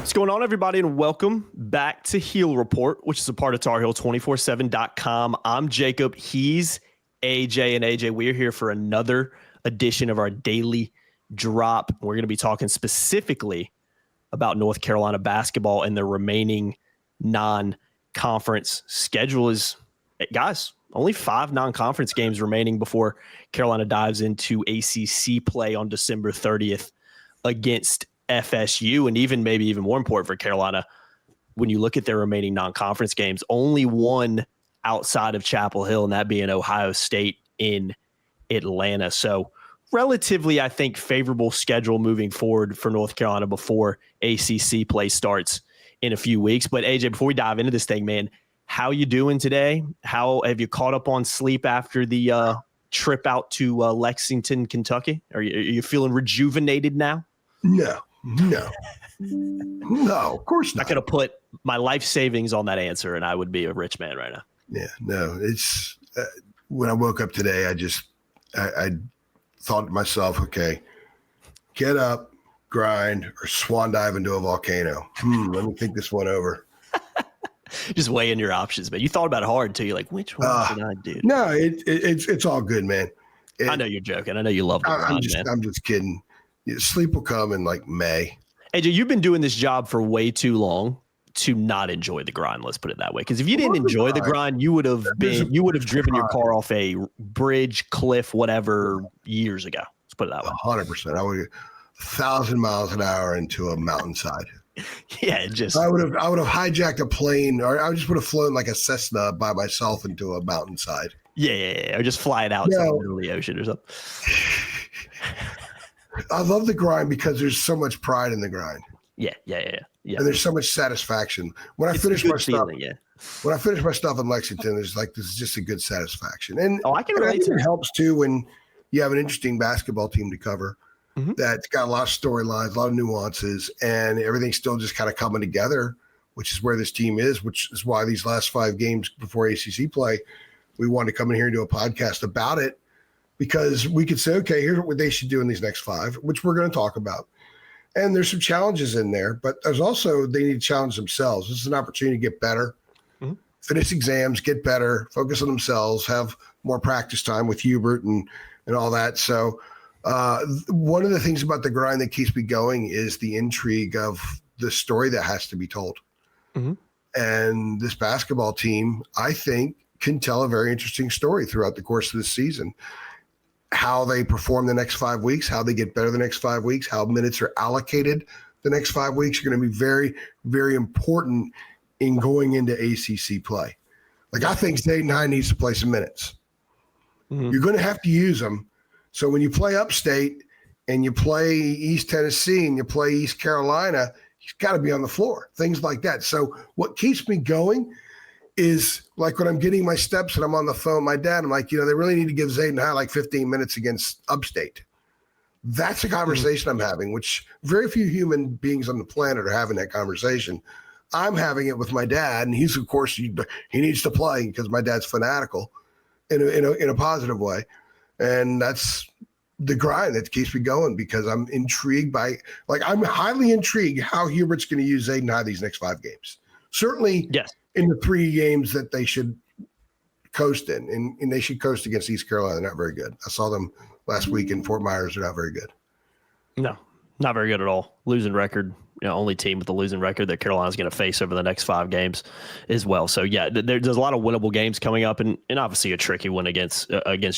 What's going on, everybody, and welcome back to Heel Report, which is a part of TarHeal247.com. I'm Jacob. He's AJ, and AJ, we're here for another edition of our daily drop. We're going to be talking specifically about North Carolina basketball and the remaining non-conference schedule. Is, guys, only 5 non-conference games remaining before Carolina dives into ACC play on December 30th against FSU, and maybe even more important for Carolina, when you look at their remaining non-conference games, only one outside of Chapel Hill, and that being Ohio State in Atlanta. So relatively, I think, favorable schedule moving forward for North Carolina before ACC play starts in a few weeks. But AJ, before we dive into this thing, man, how you doing today? How have you caught up on sleep after the trip out to Lexington, Kentucky? Are you feeling rejuvenated now? No, of course not. I could have put my life savings on that answer, and I would be a rich man right now. Yeah, no, it's when I woke up today, I thought to myself, okay, get up, grind, or swan dive into a volcano. Let me think this one over. Just weighing your options, man. You thought about it hard too. You're like, which one should I do? No, it's all good, man. I know you're joking. I know you love the grind, man. I'm just kidding. Sleep will come in like May. AJ, you've been doing this job for way too long to not enjoy the grind. Let's put it that way. Because if you didn't enjoy the grind, you would have driven your car off a bridge, cliff, whatever, years ago. Let's put it that way. 100%. I would 1,000 miles an hour into a mountainside. Yeah, I would have hijacked a plane, or I just would have flown like a Cessna by myself into a mountainside. Yeah. Or just fly it out to the middle of the ocean or something. I love the grind because there's so much pride in the grind. Yeah. And there's so much satisfaction. When I finish my stuff, when I finish my stuff in Lexington, this is just a good satisfaction. And I can relate to it. It helps too when you have an interesting basketball team to cover that's got a lot of storylines, a lot of nuances, and everything's still just kind of coming together, which is where this team is, which is why these last 5 games before ACC play, we wanted to come in here and do a podcast about it. Because we could say, okay, here's what they should do in these next 5, which we're going to talk about. And there's some challenges in there, but there's also, they need to challenge themselves. This is an opportunity to get better, finish exams, get better, focus on themselves, have more practice time with Hubert and all that. So one of the things about the grind that keeps me going is the intrigue of the story that has to be told. And this basketball team, I think, can tell a very interesting story throughout the course of this season. How they perform the next 5 weeks, how they get better the next 5 weeks, how minutes are allocated the next 5 weeks are going to be very, very important in going into ACC play. Like, I think Zayden High needs to play some minutes. You're going to have to use them. So when you play Upstate and you play East Tennessee and you play East Carolina, he's got to be on the floor, things like that. So what keeps me going is like when I'm getting my steps and I'm on the phone with my dad, I'm like, they really need to give Zayden High like 15 minutes against Upstate. That's a conversation I'm having, which very few human beings on the planet are having that conversation. I'm having it with my dad, and he's, of course, he needs to play because my dad's fanatical in a positive way. And that's the grind that keeps me going because I'm intrigued by, I'm highly intrigued how Hubert's going to use Zayden High these next 5 games. Certainly, yes. In the 3 games that they should coast in, and they should coast against East Carolina. They're not very good. I saw them last week in Fort Myers. They're not very good. No, not very good at all. Losing record. Only team with a losing record that Carolina's going to face over the next 5 games as well. So, yeah, there's a lot of winnable games coming up, and obviously a tricky one against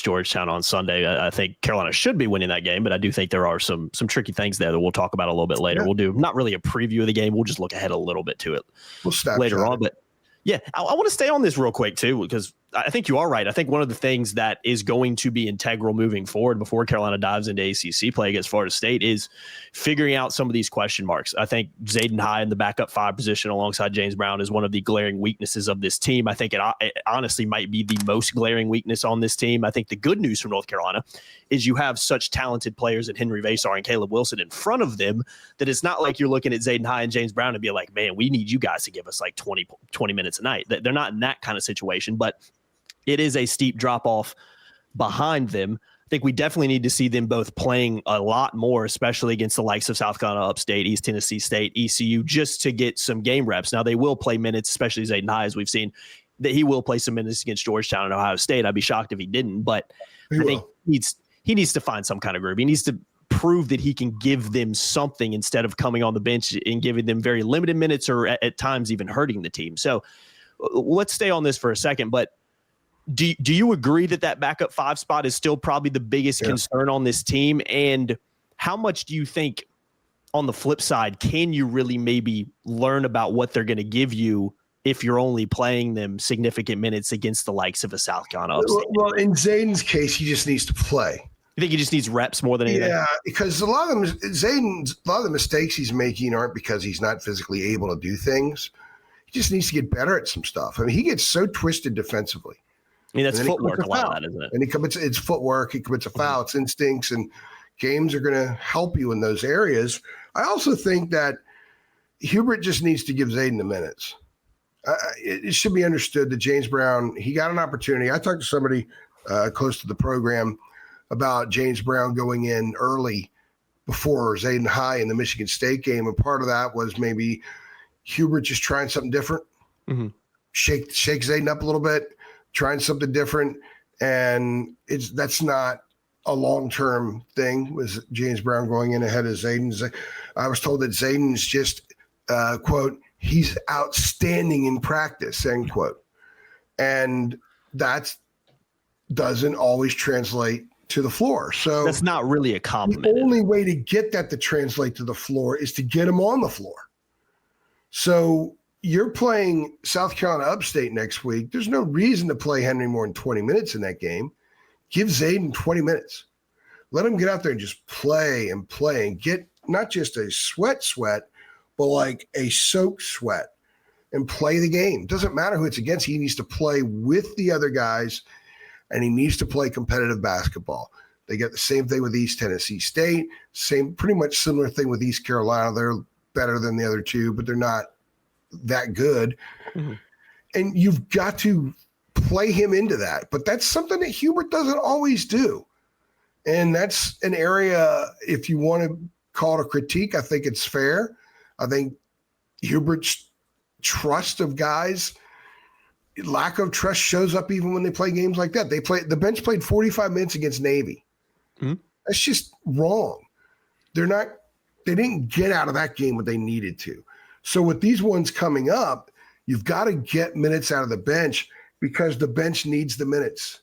Georgetown on Sunday. I think Carolina should be winning that game, but I do think there are some tricky things there that we'll talk about a little bit later. Yeah. We'll do not really a preview of the game. We'll just look ahead a little bit to it later on. But yeah, I want to stay on this real quick too, because I think you are right. I think one of the things that is going to be integral moving forward before Carolina dives into ACC play against Florida State is figuring out some of these question marks. I think Zayden High in the backup 5 position alongside James Brown is one of the glaring weaknesses of this team. I think it honestly might be the most glaring weakness on this team. I think the good news from North Carolina is you have such talented players at Henry Vasar and Caleb Wilson in front of them that it's not like you're looking at Zayden High and James Brown and be like, man, we need you guys to give us like 20 minutes a night. They're not in that kind of situation, but it is a steep drop off behind them. I think we definitely need to see them both playing a lot more, especially against the likes of South Carolina Upstate, East Tennessee State, ECU, just to get some game reps. Now, they will play minutes, especially Zayden High, as we've seen, that he will play some minutes against Georgetown and Ohio State. I'd be shocked if he didn't, but I think he needs to find some kind of groove. He needs to prove that he can give them something instead of coming on the bench and giving them very limited minutes or at times even hurting the team. So let's stay on this for a second, but do you agree that backup 5 spot is still probably the biggest concern on this team? And how much do you think, on the flip side, can you really maybe learn about what they're going to give you if you're only playing them significant minutes against the likes of a South Carolina Upstate? Well, in Zayden's case, he just needs to play. You think he just needs reps more than anything? Yeah, because a lot of the mistakes he's making aren't because he's not physically able to do things. He just needs to get better at some stuff. I mean, he gets so twisted defensively. I mean, that's footwork, a lot of that, isn't it? And it's footwork. He commits a foul. It's instincts, and games are going to help you in those areas. I also think that Hubert just needs to give Zayden the minutes. It should be understood that James Brown, he got an opportunity. I talked to somebody close to the program about James Brown going in early before Zayden High in the Michigan State game, and part of that was maybe Hubert just trying something different, shake Zayden up a little bit, trying something different, and that's not a long-term thing. Was James Brown going in ahead of Zayden? I was told that Zayden's just quote, he's outstanding in practice, end quote, and that doesn't always translate to the floor. So that's not really a compliment. The only way to get that to translate to the floor is to get him on the floor. So you're playing South Carolina Upstate next week. There's no reason to play Henry more than 20 minutes in that game. Give Zayden 20 minutes. Let him get out there and just play and get not just a sweat, but like a soaked sweat and play the game. Doesn't matter who it's against. He needs to play with the other guys, and he needs to play competitive basketball. They get the same thing with East Tennessee State, pretty much similar thing with East Carolina. They're better than the other two, but they're not that good. Mm-hmm. And you've got to play him into that. But that's something that Hubert doesn't always do. And that's an area, if you want to call it a critique, I think it's fair. I think Hubert's trust of guys, lack of trust shows up even when they play games like that. The bench played 45 minutes against Navy. Mm-hmm. That's just wrong. They didn't get out of that game what they needed to. So with these ones coming up, you've got to get minutes out of the bench because the bench needs the minutes.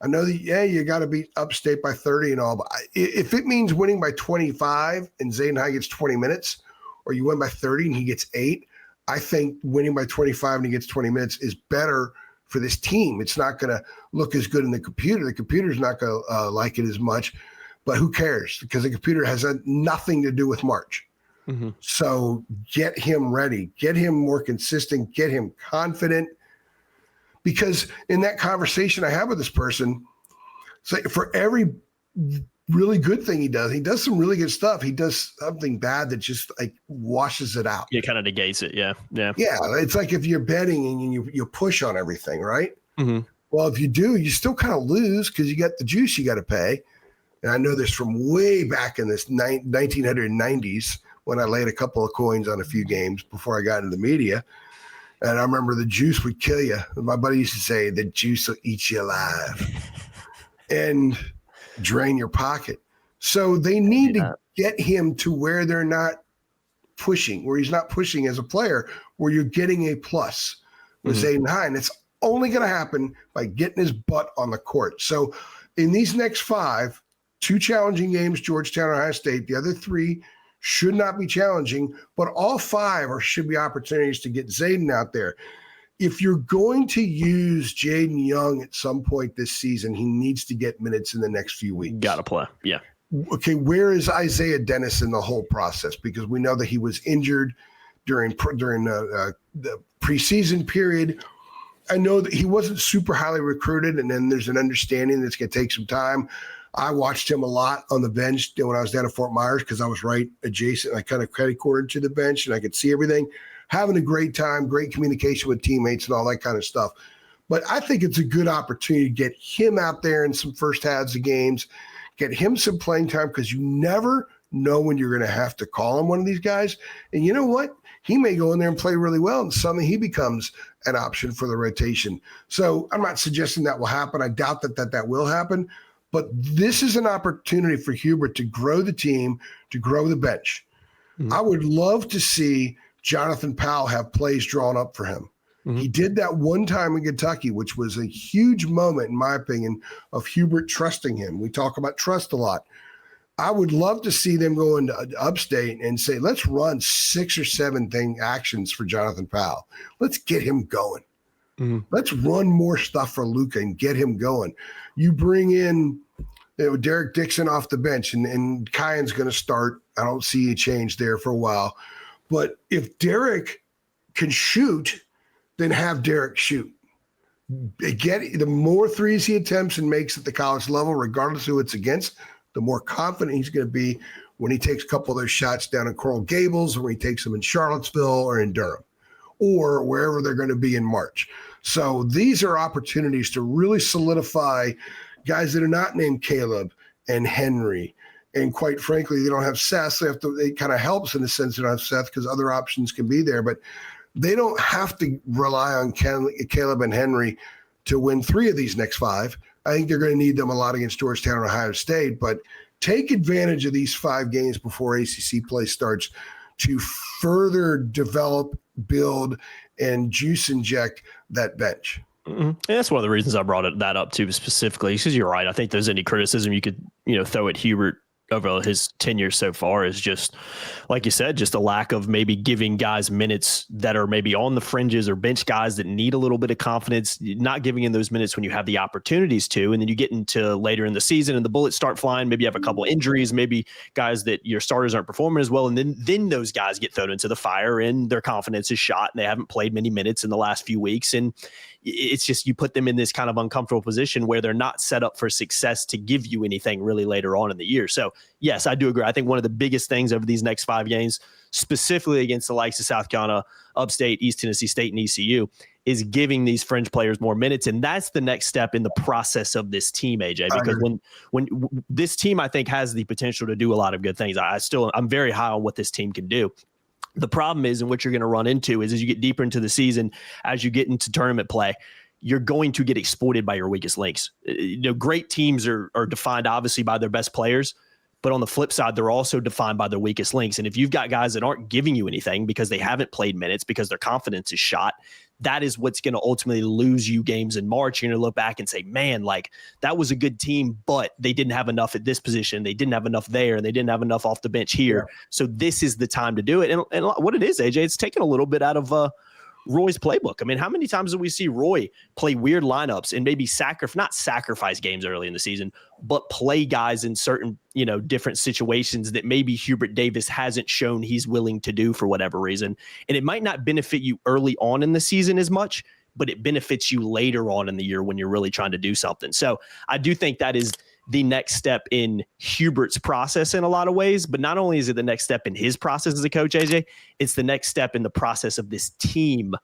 I know that, you got to beat Upstate by 30 and all, but if it means winning by 25 and Zayden High gets 20 minutes, or you win by 30 and he gets 8, I think winning by 25 and he gets 20 minutes is better for this team. It's not going to look as good in the computer. The computer's not going to like it as much, but who cares? Because the computer has nothing to do with March. Mm-hmm. So get him ready, get him more consistent, get him confident. Because in that conversation I have with this person, it's like for every really good thing he does some really good stuff. He does something bad that just like washes it out. It kind of negates it. Yeah. It's like if you're betting and you push on everything, right? Mm-hmm. Well, if you do, you still kind of lose because you got the juice you got to pay. And I know this from way back in this 1990s when I laid a couple of coins on a few games before I got into the media. And I remember the juice would kill you. My buddy used to say, the juice will eat you alive and drain your pocket. So they need to get him to where they're not pushing, where he's not pushing as a player, where you're getting a plus with Zayden High. And it's only going to happen by getting his butt on the court. So in these next 5, 2 challenging games, Georgetown and Ohio State, the other 3 should not be challenging, but all 5 should be opportunities to get Zayden out there. If you're going to use Jaden Young at some point this season, he needs to get minutes in the next few weeks. Got to play. Yeah. Okay. Where is Isaiah Dennis in the whole process? Because we know that he was injured during the preseason period. I know that he wasn't super highly recruited, and then there's an understanding that it's going to take some time. I watched him a lot on the bench when I was down at Fort Myers because I was right adjacent. I kind of credit-corded to the bench, and I could see everything. Having a great time, great communication with teammates and all that kind of stuff. But I think it's a good opportunity to get him out there in some first halves of games, get him some playing time, because you never know when you're going to have to call him one of these guys. And you know what? He may go in there and play really well, and suddenly he becomes an option for the rotation. So I'm not suggesting that will happen. I doubt that will happen. But this is an opportunity for Hubert to grow the team, to grow the bench. Mm-hmm. I would love to see Jonathan Powell have plays drawn up for him. Mm-hmm. He did that one time in Kentucky, which was a huge moment, in my opinion, of Hubert trusting him. We talk about trust a lot. I would love to see them go into upstate and say, let's run 6 or 7 actions for Jonathan Powell. Let's get him going. Mm-hmm. Let's run more stuff for Luka and get him going. You bring in Derek Dixon off the bench, and Kyan's going to start. I don't see a change there for a while. But if Derek can shoot, then have Derek shoot. The more threes he attempts and makes at the college level, regardless of who it's against, the more confident he's going to be when he takes a couple of those shots down in Coral Gables, or when he takes them in Charlottesville or in Durham, or wherever they're going to be in March. So these are opportunities to really solidify guys that are not named Caleb and Henry. And quite frankly, they don't have Seth. So it kind of helps in the sense they don't have Seth, because other options can be there. But they don't have to rely on Caleb and Henry to win 3 of these next 5. I think they're going to need them a lot against Georgetown and Ohio State. But take advantage of these 5 games before ACC play starts to further develop, build, and juice inject that bench. Mm-hmm. And that's one of the reasons I brought that up too, specifically, because you're right. I think there's any criticism you could, throw at Hubert over his tenure so far is just, like you said, just a lack of maybe giving guys minutes that are maybe on the fringes, or bench guys that need a little bit of confidence, not giving in those minutes when you have the opportunities to. And then you get into later in the season and the bullets start flying. Maybe you have a couple injuries, maybe guys that your starters aren't performing as well. And then those guys get thrown into the fire and their confidence is shot, and they haven't played many minutes in the last few weeks. And it's just, you put them in this kind of uncomfortable position where they're not set up for success to give you anything really later on in the year. So yes, I do agree. I think one of the biggest things over these next 5 games, specifically against the likes of South Carolina, Upstate, East Tennessee State, and ECU, is giving these fringe players more minutes. And that's the next step in the process of this team, AJ, because when this team, I think, has the potential to do a lot of good things. I'm very high on what this team can do. The problem is, and what you're going to run into is, as you get deeper into the season, as you get into tournament play, you're going to get exploited by your weakest links. Great teams are defined obviously by their best players, but on the flip side, they're also defined by their weakest links. And if you've got guys that aren't giving you anything because they haven't played minutes, because their confidence is shot, that is what's going to ultimately lose you games in March. You're going to look back and say, man, like, that was a good team, but they didn't have enough at this position. They didn't have enough there, and they didn't have enough off the bench here. Yeah. So this is the time to do it. And what it is, AJ, it's taken a little bit out of Roy's playbook. I mean, how many times do we see Roy play weird lineups and maybe not sacrifice games early in the season, but play guys in certain, different situations that maybe Hubert Davis hasn't shown he's willing to do for whatever reason. And it might not benefit you early on in the season as much, but it benefits you later on in the year when you're really trying to do something. So I do think that is the next step in Hubert's process in a lot of ways, but not only is it the next step in his process as a coach, AJ, it's the next step in the process of this team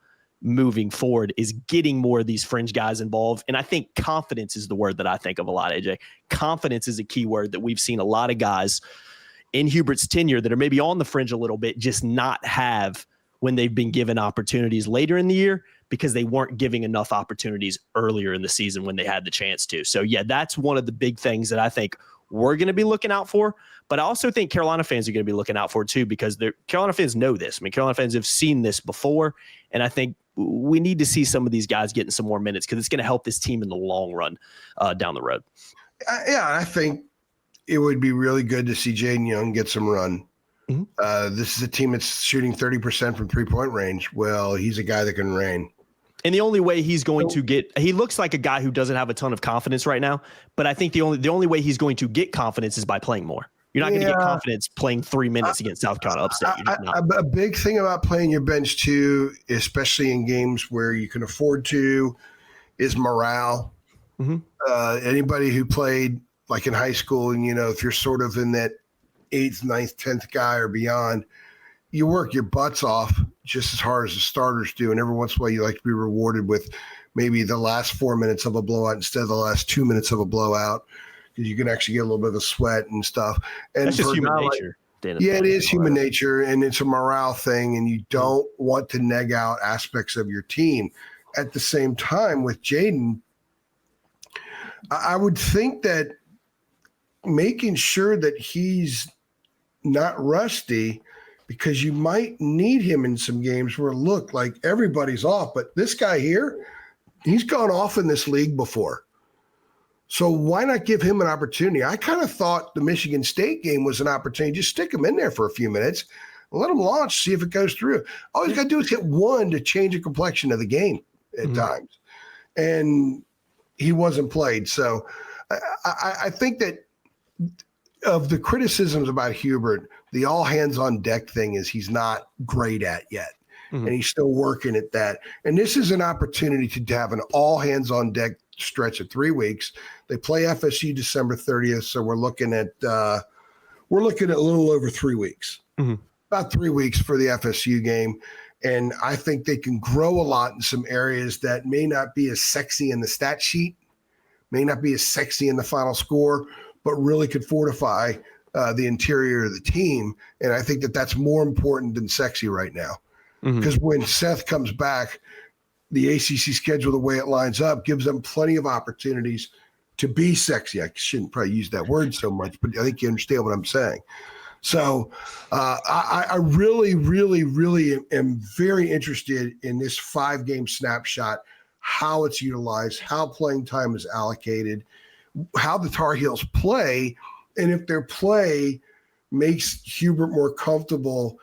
moving forward, is getting more of these fringe guys involved. And I think confidence is the word that I think of a lot, AJ. Confidence is a key word that we've seen a lot of guys in Hubert's tenure that are maybe on the fringe a little bit just not have when they've been given opportunities later in the year, because they weren't giving enough opportunities earlier in the season when they had the chance to. So yeah, that's one of the big things that I think we're going to be looking out for. But I also think Carolina fans are going to be looking out for too, because Carolina fans know this. I mean, Carolina fans have seen this before, and I think we need to see some of these guys getting some more minutes, because it's going to help this team in the long run down the road. I think it would be really good to see Jaden Young get some run. Mm-hmm. This is a team that's shooting 30% from 3-point range. Well, he's a guy that can rain. And the only way he's going to he looks like a guy who doesn't have a ton of confidence right now, but I think the only way he's going to get confidence is by playing more. You're not going to get confidence playing 3 minutes against South Carolina Upstate. A big thing about playing your bench too, especially in games where you can afford to, is morale. Mm-hmm. Anybody who played like in high school, and if you're sort of in that 8th, 9th, 10th guy or beyond, you work your butts off just as hard as the starters do. And every once in a while, you like to be rewarded with maybe the last 4 minutes of a blowout instead of the last 2 minutes of a blowout, because you can actually get a little bit of a sweat and stuff. And that's just human nature. Yeah, it is human nature, and it's a morale thing, and you don't want to neg out aspects of your team. At the same time, with Jaden, I would think that making sure that he's not rusty, because you might need him in some games where, look, like everybody's off, but this guy here, he's gone off in this league before. So why not give him an opportunity? I kind of thought the Michigan State game was an opportunity. Just stick him in there for a few minutes and let him launch, see if it goes through. All he's got to do is hit one to change the complexion of the game at times. And he wasn't played. So I think that of the criticisms about Hubert, the all hands on deck thing is he's not great at yet. And he's still working at that. And this is an opportunity to have an all hands on deck stretch of 3 weeks. They play FSU December 30th. So we're looking at a little over 3 weeks, about 3 weeks for the FSU game. And I think they can grow a lot in some areas that may not be as sexy in the stat sheet, may not be as sexy in the final score, but really could fortify the interior of the team. And I think that that's more important than sexy right now. Because when Seth comes back, the ACC schedule, the way it lines up, gives them plenty of opportunities to be sexy. I shouldn't probably use that word so much, but I think you understand what I'm saying. So I really, really, really am very interested in this 5-game snapshot, how it's utilized, how playing time is allocated, how the Tar Heels play, and if their play makes Hubert more comfortable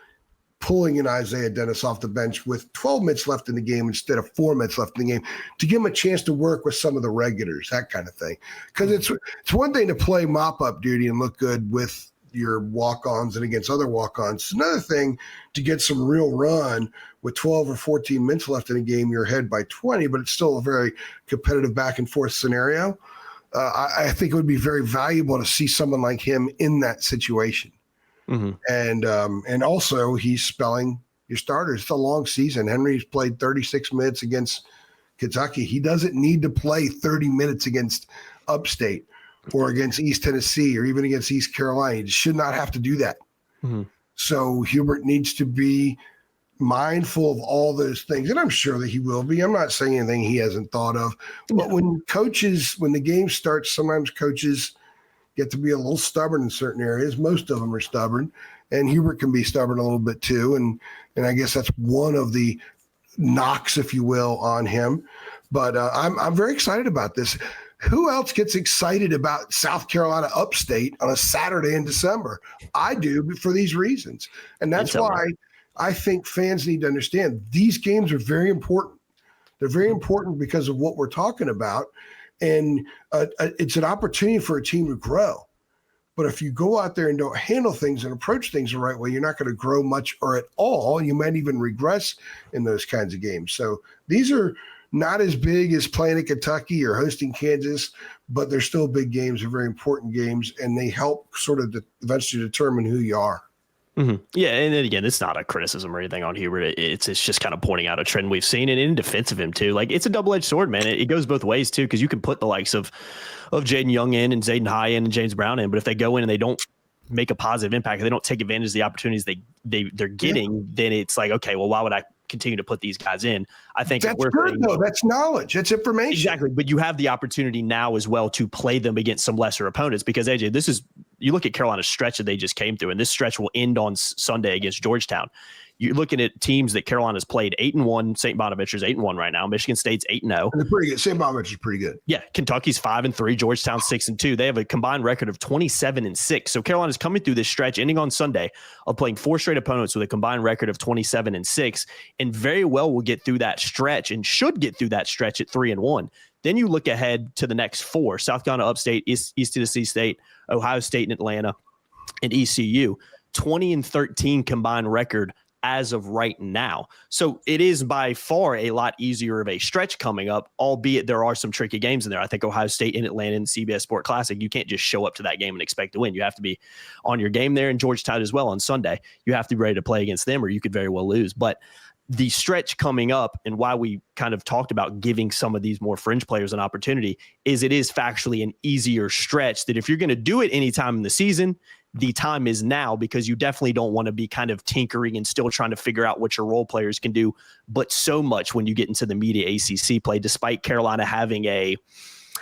pulling an Isaiah Dennis off the bench with 12 minutes left in the game instead of 4 minutes left in the game, to give him a chance to work with some of the regulars, that kind of thing. Because it's one thing to play mop-up duty and look good with your walk-ons and against other walk-ons. It's another thing to get some real run with 12 or 14 minutes left in a game. You're ahead by 20, but it's still a very competitive back-and-forth scenario. I think it would be very valuable to see someone like him in that situation. And also he's spelling your starters. It's a long season. Henry's played 36 minutes against Kentucky. He doesn't need to play 30 minutes against Upstate or against East Tennessee or even against East Carolina. He should not have to do that. So Hubert needs to be mindful of all those things. And I'm sure that he will be. I'm not saying anything he hasn't thought of. But when the game starts, sometimes coaches get to be a little stubborn in certain areas. Most of them are stubborn, and Hubert can be stubborn a little bit too. And I guess that's one of the knocks, if you will, on him. But I'm very excited about this. Who else gets excited about South Carolina Upstate on a Saturday in December? I do, for these reasons. And that's why I think fans need to understand these games are very important. They're very important because of what we're talking about. And it's an opportunity for a team to grow. But if you go out there and don't handle things and approach things the right way, you're not going to grow much or at all. You might even regress in those kinds of games. So these are not as big as playing at Kentucky or hosting Kansas, but they're still big games. They're very important games, and they help sort of eventually determine who you are. Yeah, and then again, it's not a criticism or anything on Hubert. It's just kind of pointing out a trend we've seen, and in defense of him too. Like, it's a double-edged sword, man. It goes both ways too, because you can put the likes of Jaden Young in and Zayden High in and James Brown in, but if they go in and they don't make a positive impact, if they don't take advantage of the opportunities they're getting, then it's like, okay, well, why would I continue to put these guys in? I think that's good, though. That's knowledge. That's information. Exactly. But you have the opportunity now as well to play them against some lesser opponents, because AJ, you look at Carolina's stretch that they just came through, and this stretch will end on Sunday against Georgetown. You're looking at teams that Carolina's played 8-1. St. Bonaventure's 8-1 right now. Michigan State's 8-0. They're pretty good. St. Bonaventure's pretty good. Yeah, Kentucky's 5-3. Georgetown's 6-2. They have a combined record of 27-6. So Carolina's coming through this stretch, ending on Sunday, of playing 4 straight opponents with a combined record of 27-6, and very well will get through that stretch and should get through that stretch at 3-1. Then you look ahead to the next 4: South Carolina Upstate, East Tennessee State, Ohio State and Atlanta, and ECU. 20-13 combined record as of right now. So it is by far a lot easier of a stretch coming up, albeit there are some tricky games in there. I think Ohio State and Atlanta and CBS Sport Classic, you can't just show up to that game and expect to win. You have to be on your game there, in Georgetown as well on Sunday. You have to be ready to play against them, or you could very well lose. But the stretch coming up and why we kind of talked about giving some of these more fringe players an opportunity is it is factually an easier stretch that if you're going to do it anytime in the season, the time is now, because you definitely don't want to be kind of tinkering and still trying to figure out what your role players can do. But so much when you get into the media ACC play, despite Carolina having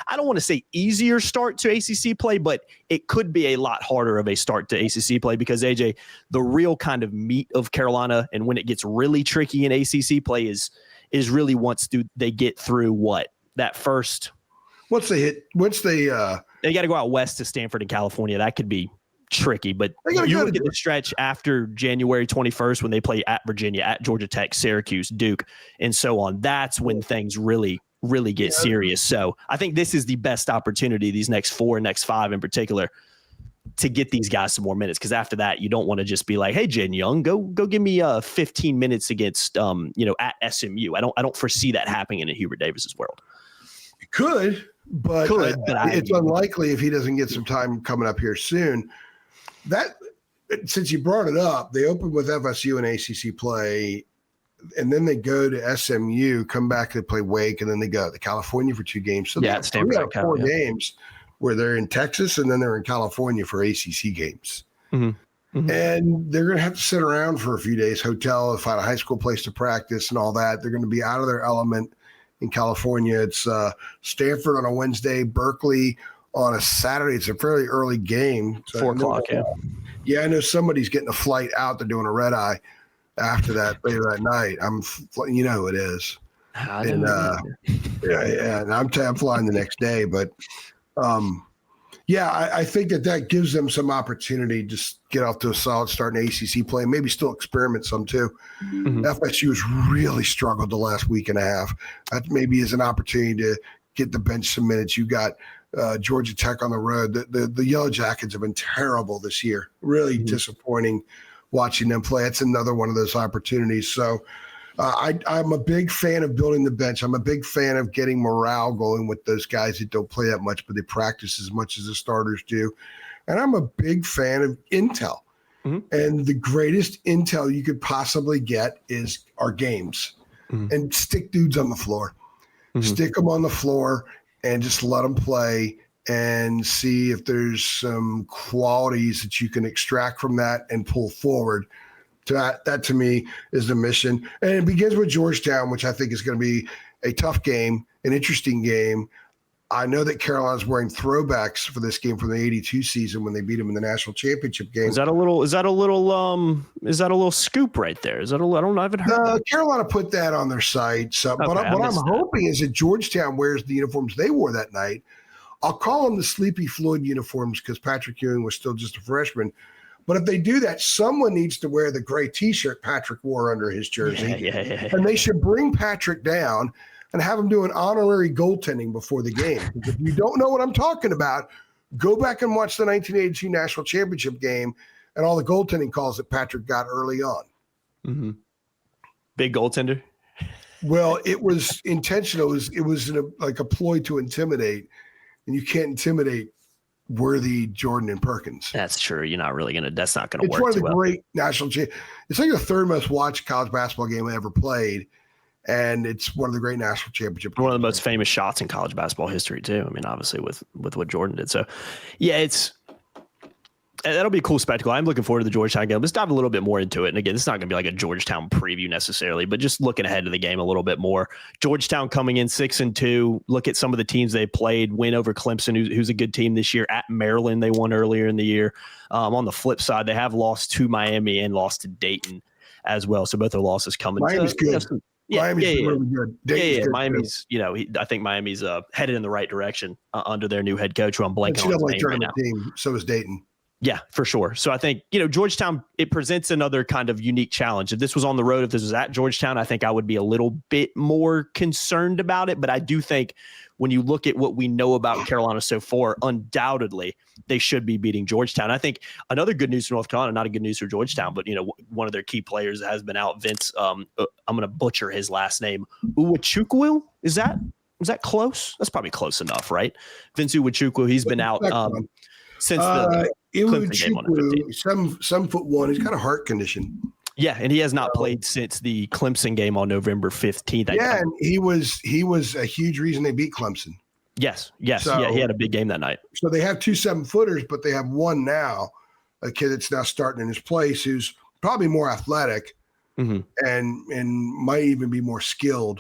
I don't want to say easier start to ACC play, but it could be a lot harder of a start to ACC play because, AJ, the real kind of meat of Carolina and when it gets really tricky in ACC play is really once they get through that first. Once they got to go out west to Stanford and California. That could be tricky, but you look at the stretch after January 21st when they play at Virginia, at Georgia Tech, Syracuse, Duke, and so on. That's when things really get serious. So I think this is the best opportunity, these next 4, next 5 in particular, to get these guys some more minutes. Because after that, you don't want to just be like, hey, Jaden Young, go give me 15 minutes against at SMU. I don't foresee that happening in Hubert Davis's world. It could, but it's unlikely if he doesn't get some time coming up here soon. That, since you brought it up, they opened with FSU in ACC play, and then they go to SMU, come back to play Wake, and then they go to California for 2 games. So they have 4 games where they're in Texas, and then they're in California for ACC games. Mm-hmm. Mm-hmm. And they're going to have to sit around for a few days, hotel, find a high school place to practice and all that. They're going to be out of their element in California. It's Stanford on a Wednesday, Berkeley on a Saturday. It's a fairly early game. So 4 o'clock, yeah, I know somebody's getting a flight out. They're doing a red eye after that later that night. Who it is. And and I'm flying the next day. But I think that gives them some opportunity to just get off to a solid start in ACC play, and maybe still experiment some too. Mm-hmm. FSU has really struggled the last week and a half. That maybe is an opportunity to get the bench some minutes. You got Georgia Tech on the road. The Yellow Jackets have been terrible this year. Really disappointing watching them play. It's another one of those opportunities. So I'm a big fan of building the bench. I'm a big fan of getting morale going with those guys that don't play that much, but they practice as much as the starters do. And I'm a big fan of intel. Mm-hmm. And the greatest intel you could possibly get is our games. Mm-hmm. And stick dudes on the floor. Mm-hmm. Stick them on the floor and just let them play and see if there's some qualities that you can extract from that and pull forward. That to me is the mission. And it begins with Georgetown, which I think is going to be a tough game, an interesting game. I know that Carolina's wearing throwbacks for this game from the '82 season when they beat them in the national championship game. Is that a little scoop right there? I haven't heard that. Carolina put that on their site. So, okay, but what I'm hoping is that Georgetown wears the uniforms they wore that night. I'll call them the Sleepy Floyd uniforms because Patrick Ewing was still just a freshman. But if they do that, someone needs to wear the gray T-shirt Patrick wore under his jersey. Yeah. And they should bring Patrick down and have him do an honorary goaltending before the game. Because if you don't know what I'm talking about, go back and watch the 1982 national championship game and all the goaltending calls that Patrick got early on. Mm-hmm. Big goaltender? Well, it was intentional. It was like a ploy to intimidate. And you can't intimidate Worthy, Jordan, and Perkins. That's true. You're not really that's not going to work. It's one of the great national champions. It's like the 3rd most watched college basketball game I ever played. And it's one of the great national championship games. One of the most famous shots in college basketball history, too. I mean, obviously with what Jordan did. So, yeah, that'll be a cool spectacle. I'm looking forward to the Georgetown game. Let's dive a little bit more into it. And again, it's not going to be like a Georgetown preview necessarily, but just looking ahead to the game a little bit more. Georgetown coming in 6-2. Look at some of the teams they played. Win over Clemson, who's a good team this year. At Maryland, they won earlier in the year. On the flip side, they have lost to Miami and lost to Dayton as well. So both their losses coming. Miami's good. Miami's really good. Dayton's good Miami's, too. I think Miami's headed in the right direction under their new head coach, who I'm blanking on his name right now. Team, so is Dayton. Yeah, for sure. So I think, Georgetown, it presents another kind of unique challenge. If this was on the road, if this was at Georgetown, I think I would be a little bit more concerned about it. But I do think when you look at what we know about Carolina so far, undoubtedly they should be beating Georgetown. I think another good news for North Carolina, not a good news for Georgetown, but, one of their key players has been out, Vince. I'm going to butcher his last name. Uwachukwu? Is that close? That's probably close enough, right? Vince Uwachukwu, he's been out since the Clemson game on the 15th. Some 1. He's got a heart condition. Yeah, and he has not played since the Clemson game on November 15th. Yeah, and he was a huge reason they beat Clemson. Yes. So, yeah, he had a big game that night. So they have 2 7-footers, but they have one now, a kid that's now starting in his place who's probably more athletic and might even be more skilled.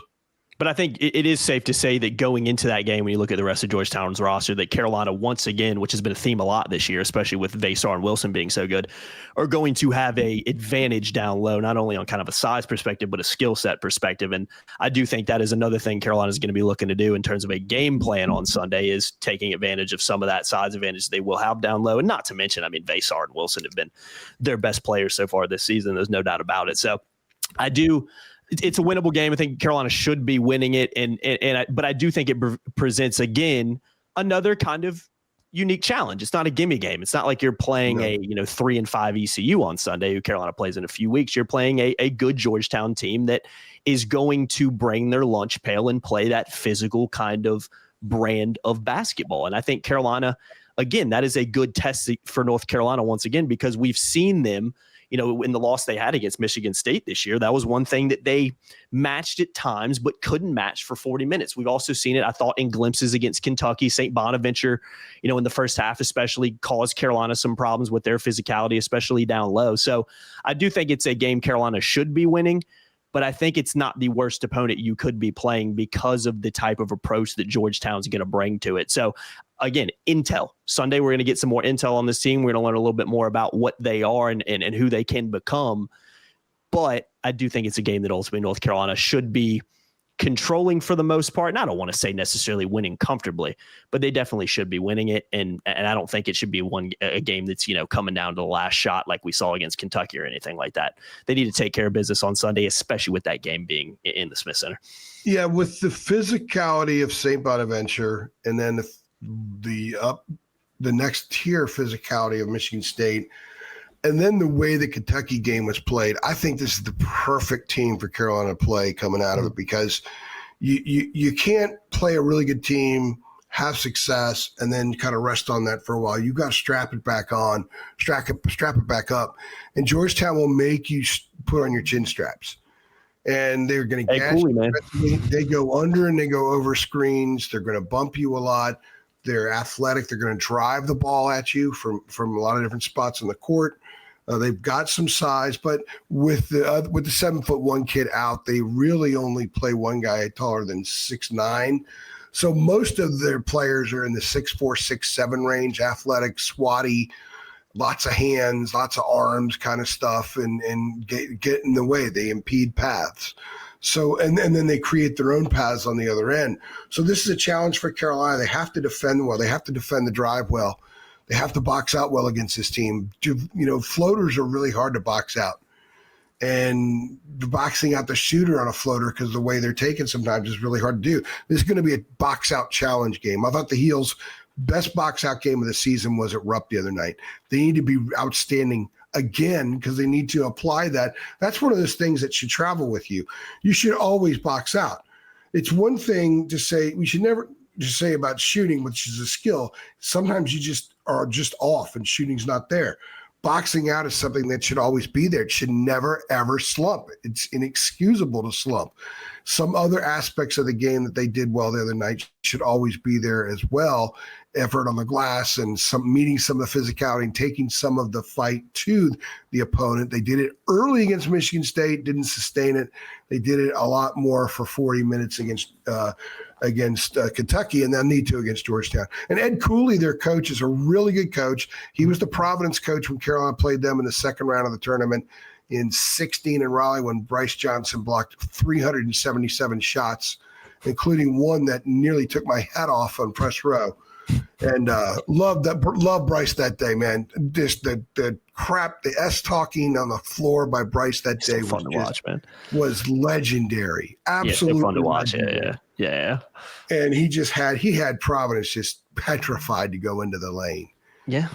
But I think it is safe to say that going into that game, when you look at the rest of Georgetown's roster, that Carolina, once again, which has been a theme a lot this year, especially with Vasar and Wilson being so good, are going to have a advantage down low, not only on kind of a size perspective, but a skill set perspective. And I do think that is another thing Carolina is going to be looking to do in terms of a game plan on Sunday, is taking advantage of some of that size advantage they will have down low. And not to mention, I mean, Vasar and Wilson have been their best players so far this season. There's no doubt about it. So it's a winnable game. I think Carolina should be winning it, but I do think it presents again another kind of unique challenge. It's not a gimme game. It's not like you're playing a 3-5 ECU on Sunday, who Carolina plays in a few weeks. You're playing a good Georgetown team that is going to bring their lunch pail and play that physical kind of brand of basketball. And I think Carolina, again, that is a good test for North Carolina once again, because we've seen them. In the loss they had against Michigan State this year, that was one thing that they matched at times, but couldn't match for 40 minutes. We've also seen it, I thought, in glimpses against Kentucky. St. Bonaventure, in the first half especially, caused Carolina some problems with their physicality, especially down low. So I do think it's a game Carolina should be winning, but I think it's not the worst opponent you could be playing because of the type of approach that Georgetown's going to bring to it. So again, intel. Sunday, we're going to get some more intel on this team. We're going to learn a little bit more about what they are and who they can become. But I do think it's a game that ultimately North Carolina should be controlling for the most part. And I don't want to say necessarily winning comfortably, but they definitely should be winning it. And I don't think it should be a game that's, coming down to the last shot like we saw against Kentucky or anything like that. They need to take care of business on Sunday, especially with that game being in the Smith Center. Yeah, with the physicality of St. Bonaventure and then the next tier physicality of Michigan State, and then the way the Kentucky game was played, I think this is the perfect team for Carolina to play coming out of it, because you can't play a really good team, have success, and then kind of rest on that for a while. You got to strap it back on, strap it back up, and Georgetown will make you put on your chin straps. And they're going to gas you. They go under and they go over screens. They're going to bump you a lot. They're athletic. They're going to drive the ball at you from a lot of different spots on the court. They've got some size, but with the 7'1" kid out, they really only play one guy taller than 6'9". So most of their players are in the 6'4", 6'7" range, athletic, swatty, lots of hands, lots of arms kind of stuff, and get in the way. They impede paths. So, and then they create their own paths on the other end. So this is a challenge for Carolina. They have to defend well. They have to defend the drive well. They have to box out well against this team. Floaters are really hard to box out. And boxing out the shooter on a floater, because the way they're taken sometimes, is really hard to do. This is going to be a box out challenge game. I thought the Heels' best box out game of the season was at Rupp the other night. They need to be outstanding again, because they need to apply that. That's one of those things that should travel with you. You should always box out. It's one thing to say, we should never just say about shooting, which is a skill. Sometimes you just are just off and shooting's not there. Boxing out is something that should always be there. It should never, ever slump. It's inexcusable to slump. Some other aspects of the game that they did well the other night should always be there as well. Effort on the glass and meeting some of the physicality and taking some of the fight to the opponent. They did it early against Michigan State, didn't sustain it. They did it a lot more for 40 minutes against Kentucky, and they'll need to against Georgetown. And Ed Cooley, their coach, is a really good coach. He was the Providence coach when Carolina played them in the second round of the tournament in 16 in Raleigh, when Bryce Johnson blocked 377 shots, including one that nearly took my hat off on press row. And love Bryce that day, man. Just the crap, the talking on the floor by Bryce that day was fun to watch, man. Was legendary. Absolutely fun to watch. Yeah. And he had Providence just petrified to go into the lane. Yeah.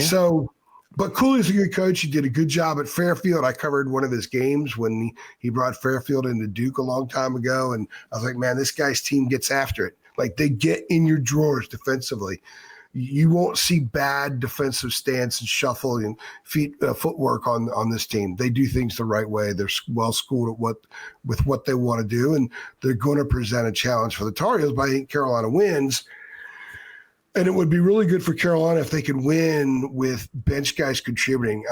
So, but Cooley's a good coach. He did a good job at Fairfield. I covered one of his games when he brought Fairfield into Duke a long time ago, and I was like, man, this guy's team gets after it. Like, they get in your drawers defensively. You won't see bad defensive stance and shuffle and footwork on this team. They do things the right way. They're well schooled at what they want to do, and they're going to present a challenge for the Tar Heels. But I think Carolina wins, and it would be really good for Carolina if they could win with bench guys contributing.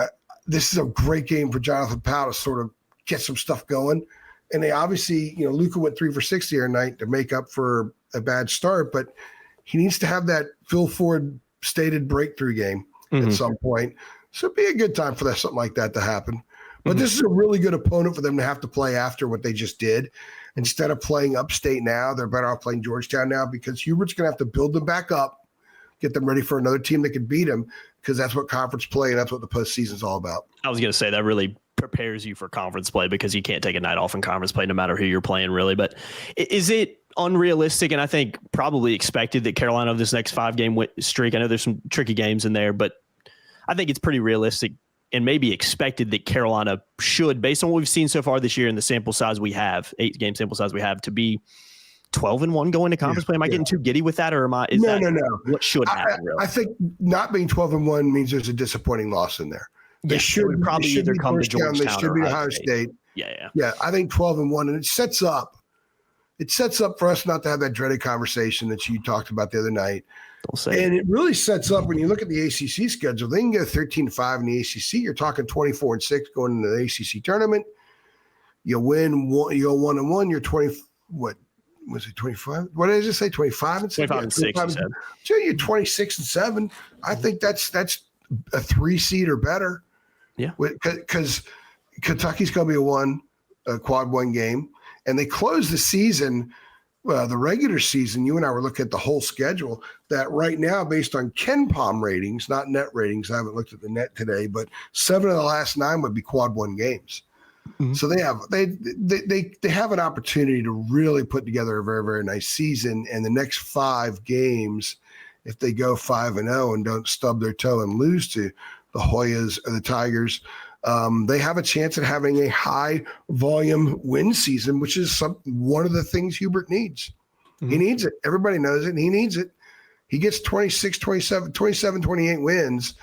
This is a great game for Jonathan Powell to sort of get some stuff going. And they obviously, Luka went 3 for 6 the other night to make up for a bad start, but he needs to have that Phil Ford stated breakthrough game at some point. So it'd be a good time for something like that to happen. But this is a really good opponent for them to have to play after what they just did. Instead of playing upstate now, they're better off playing Georgetown now because Hubert's going to have to build them back up, get them ready for another team that can beat them, because that's what conference play and that's what the postseason is all about. I was going to say that really prepares you for conference play because you can't take a night off in conference play no matter who you're playing, really. But is it unrealistic, and I think probably expected, that Carolina of this next 5-game streak, I know there's some tricky games in there, but I think it's pretty realistic and maybe expected that Carolina should, based on what we've seen so far this year and the sample size we have, 8-game sample size we have, to be 12-1 going to conference play. Am I getting too giddy with that, or no. What should happen? Really? I think not being 12-1 means there's a disappointing loss in there. They should probably either come to Georgetown. They should be Ohio State. Yeah. I think 12-1, and it sets up for us not to have that dreaded conversation that you talked about the other night. And it really sets up when you look at the ACC schedule. They can go 13-5 in the ACC. You're talking 24-6 going into the ACC tournament. You win one, you go 1-1. You're 20. What was it? 25? What did I just say? 25-6. 25-6. So you're 26-7. I think that's a 3 seed or better. Yeah, because Kentucky's going to be a quad 1 game, and they close the season. The regular season, you and I were looking at the whole schedule, that right now, based on KenPom ratings, not net ratings, I haven't looked at the net today, but 7 of the last 9 would be quad 1 games. So they have an opportunity to really put together a very, very nice season. And the next 5 games, if they go 5-0 and don't stub their toe and lose to the Hoyas or the Tigers, they have a chance at having a high volume win season, which is one of the things Hubert needs. He needs it. Everybody knows it. And he needs it. He gets 26, 27, 28 wins,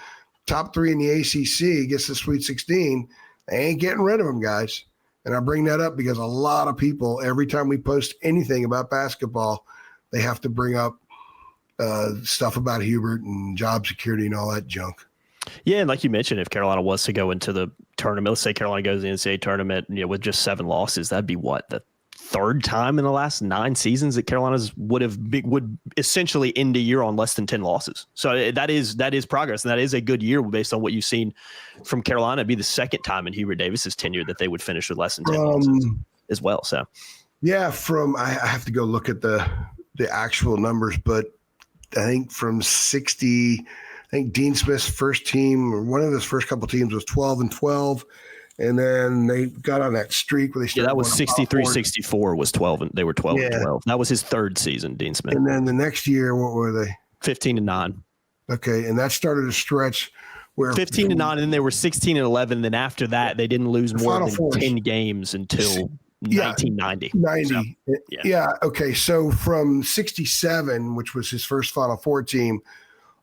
top 3 in the ACC, gets the Sweet 16. They ain't getting rid of him, guys. And I bring that up because a lot of people, every time we post anything about basketball, they have to bring up stuff about Hubert and job security and all that junk. Yeah, and like you mentioned, if Carolina was to go into the tournament, let's say Carolina goes to the NCAA tournament, with just 7 losses, that'd be what, the 3rd time in the last 9 seasons that Carolina's would essentially end a year on less than 10 losses. So that is progress, and that is a good year based on what you've seen from Carolina. It'd be the 2nd time in Hubert Davis's tenure that they would finish with less than 10 losses as well. So yeah, I have to go look at the actual numbers, but I think from 60. I think Dean Smith's first team, or one of his first couple teams, was 12-12, and then they got on that streak where they started. Yeah, that was 63-64 was 12, and they were 12-12. That was his 3rd season, Dean Smith. And then the next year, what were they? 15-9. Okay, and that started a stretch where 15-9, and then they were 16-11. And then after that, they didn't lose more than 10 games until 1990. 90. So, yeah. Okay. So from 67, which was his first Final Four team,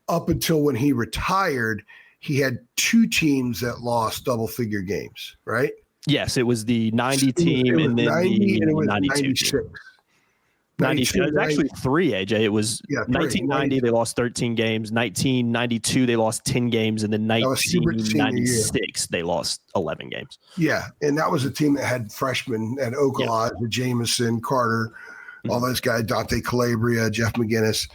up until when he retired, he had 2 teams that lost double-figure games, right? Yes, it was the 90 team and then 90, the 92 team. 92. It was actually 3, AJ. It was 1990, they lost 13 games. 1992, they lost 10 games. And then 1996, they lost 11 games. Yeah, and that was a team that had freshmen at Oklahoma, Jamison, Carter, all those guys, Dante Calabria, Jeff McGinnis.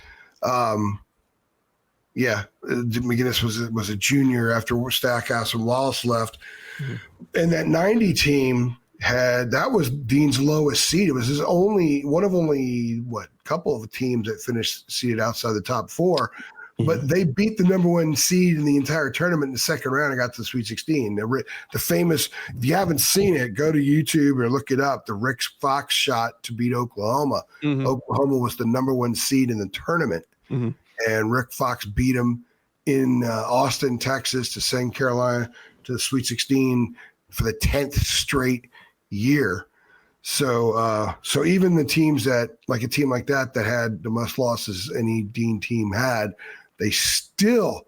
McGinnis was a junior after Stackhouse and Wallace left. And that 90 team that was Dean's lowest seed. It was his one of only couple of teams that finished seated outside the top 4. But they beat the number 1 seed in the entire tournament in the 2nd round and got to the Sweet 16. The famous, if you haven't seen it, go to YouTube or look it up, the Rick Fox shot to beat Oklahoma. Oklahoma was the number 1 seed in the tournament. And Rick Fox beat him in Austin, Texas, to send Carolina to the Sweet 16 for the 10th straight year. So even the teams that, like a team like that had the most losses any Dean team had, they still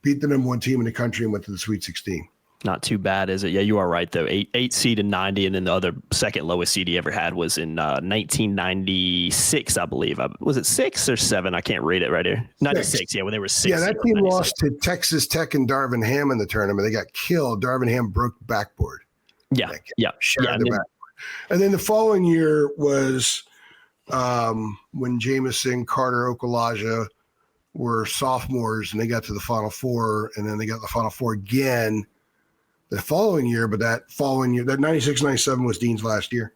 beat the number one team in the country and went to the Sweet 16. Not too bad, is it? Yeah, you are right, though. Eight seed in 90, and then the other second lowest seed he ever had was in 1996, I believe. Was it 6 or 7? I can't read it right here. 96, yeah, when they were 6. Yeah, that team lost to Texas Tech and Darvin Ham in the tournament. They got killed. Darvin Ham broke the backboard. Yeah. Backboard. And then the following year was when Jamison, Carter, Okulaja were sophomores, and they got to the Final Four, and then they got the Final Four again the following year. But that following year, that 96-97 was Dean's last year.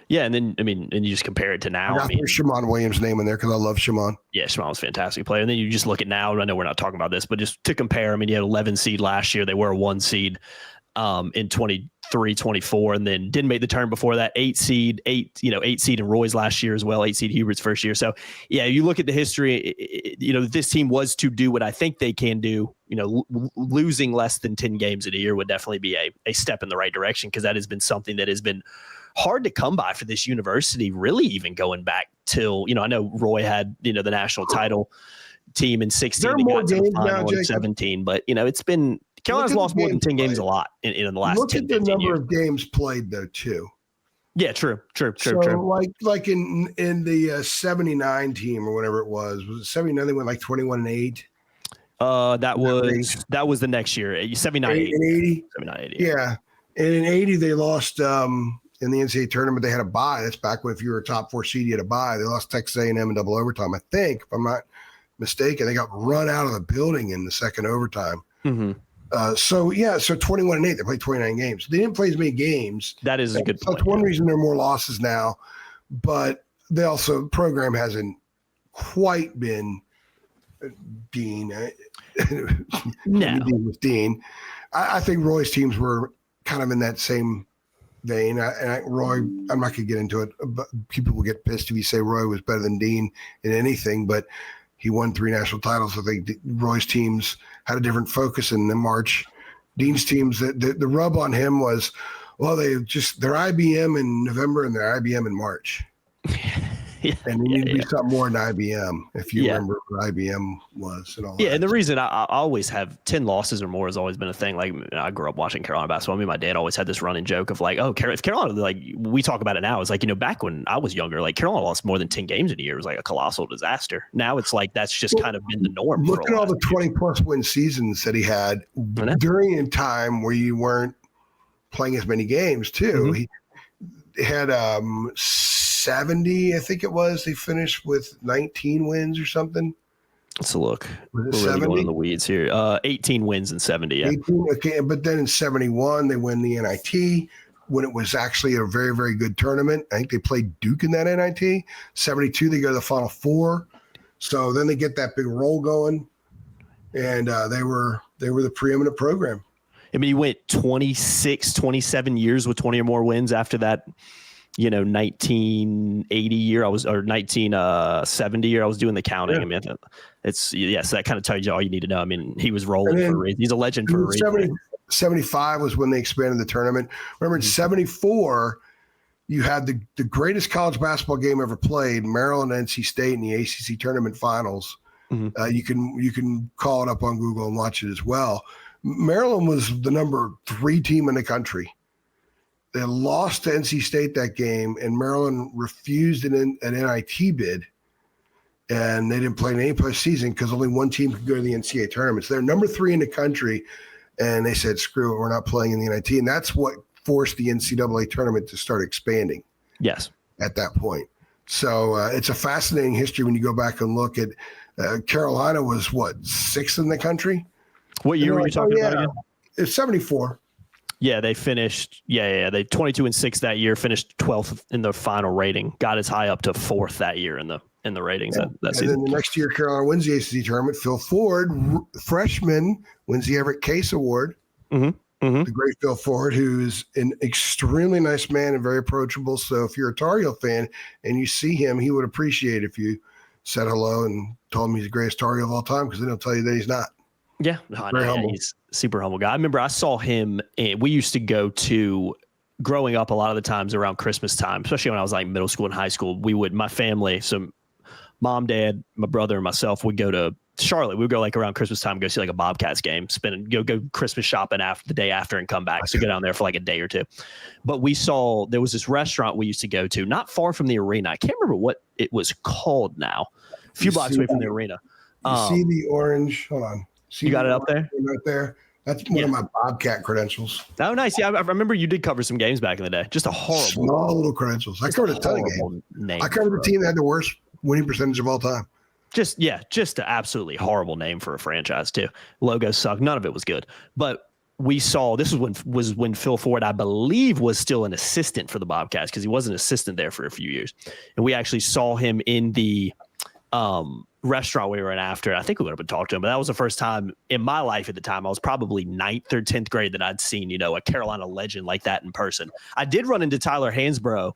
Yeah, and then, and you just compare it to now. I put Shimon Williams' name in there because I love Shimon. Yeah, Shimon was a fantastic player. And then you just look at now, I know we're not talking about this, but just to compare, you had 11 seed last year. They were a 1 seed in 23-24, and then didn't make the turn before that. 8 seed in Roy's last year as well. 8 seed Hubert's first year. So yeah, you look at the history. This team was to do what I think they can do. Losing less than 10 games in a year would definitely be a step in the right direction, because that has been something that has been hard to come by for this university. Really, even going back till I know Roy had the national title team in 16. There are more games now, in 17, but it's been. Carolina's lost more than 10 games a lot in the last 10 years. Look at the number years. of games played, though, too. Yeah, true. So, like in the 79 team or whatever it was it 79? They went like 21-8. That was the next year. 79-80. 79-80. Yeah, and in 80 they lost in the NCAA tournament. They had a bye. That's back when if you were a top 4 seed, you had a bye. They lost Texas A&M in double overtime, I think, if I'm not mistaken. They got run out of the building in the second overtime. Mm-hmm. So 21-8. They played 29 games. They didn't play as many games. That is a good point. That's one reason there are more losses now, but they also program hasn't quite been Dean. No, with Dean. I think Roy's teams were kind of in that same vein. Roy, I'm not going to get into it, but people will get pissed if you say Roy was better than Dean in anything, but he won 3 national titles. I think Roy's teams had a different focus in March. Dean's teams, the rub on him was, well, they're IBM in November and they're IBM in March. And you need to be something more than IBM if you remember what IBM was and all that. Yeah, and the reason I always have 10 losses or more has always been a thing. Like, I grew up watching Carolina basketball. My dad always had this running joke of like, oh, if Carolina, like we talk about it now, it's like, back when I was younger, like Carolina lost more than 10 games in a year. It was like a colossal disaster. Now it's like that's just kind of been the norm. Look at all the 20-plus win seasons that he had during a time where you weren't playing as many games too. Mm-hmm. He had 70, I think it was. They finished with 19 wins or something. Let's look. We're really going in the weeds here. 18 wins and 70. Yeah. 18, okay, but then in 71 they win the NIT when it was actually a very, very good tournament. I think they played Duke in that NIT. 72 they go to the Final Four. So then they get that big roll going, and they were the preeminent program. He went 26, 27 years with 20 or more wins after that. 1980 year, or 1970 year, I was doing the counting. Yeah. So that kind of tells you all you need to know. He was rolling for a reason. He's a legend for a reason. 75 was when they expanded the tournament. Remember, in 74, you had the greatest college basketball game ever played, Maryland NC State in the ACC tournament finals. Mm-hmm. You can call it up on Google and watch it as well. Maryland was the number 3 team in the country. They lost to NC State that game, and Maryland refused an NIT bid, and they didn't play in any postseason because only one team could go to the NCAA tournament. So they're number 3 in the country, and they said, screw it, we're not playing in the NIT. And that's what forced the NCAA tournament to start expanding. Yes. At that point. So it's a fascinating history when you go back and look at Carolina was, 6th in the country? What year were you talking about again? It's 74. Yeah, they finished. Yeah. They 22-6 that year. Finished 12th in the final rating. Got as high up to 4th that year in the ratings. Yeah. That season. And then the next year, Carolina wins the ACC tournament. Phil Ford, freshman, wins the Everett Case Award. Mm-hmm. Mm-hmm. The great Phil Ford, who's an extremely nice man and very approachable. So if you're a Tar Heel fan and you see him, he would appreciate if you said hello and told him he's the greatest Tar Heel of all time, because then he'll tell you that he's not. Yeah, he's a super humble guy. I remember I saw him. We used to go to, growing up, a lot of the times around Christmas time, especially when I was like middle school and high school. My family, so mom, dad, my brother, and myself, would go to Charlotte. We would go like around Christmas time, go see like a Bobcats game, go Christmas shopping after the day after and come back. So go down there for like a day or two. But there was this restaurant we used to go to not far from the arena. I can't remember what it was called now. A few blocks away from the arena. You see the orange? Hold on. You got it up there? Right there. That's one of my Bobcat credentials. Oh, nice. Yeah, I remember you did cover some games back in the day. Just a horrible. Small little credentials. I covered a ton of games. I covered the team that had the worst winning percentage of all time. Just an absolutely horrible name for a franchise too. Logo sucked. None of it was good. But we saw, this was when Phil Ford, I believe, was still an assistant for the Bobcats because he was an assistant there for a few years. And we actually saw him in the restaurant we were in after. I think we went up and talked to him, but that was the first time in my life at the time. I was probably 9th or 10th grade that I'd seen, a Carolina legend like that in person. I did run into Tyler Hansbrough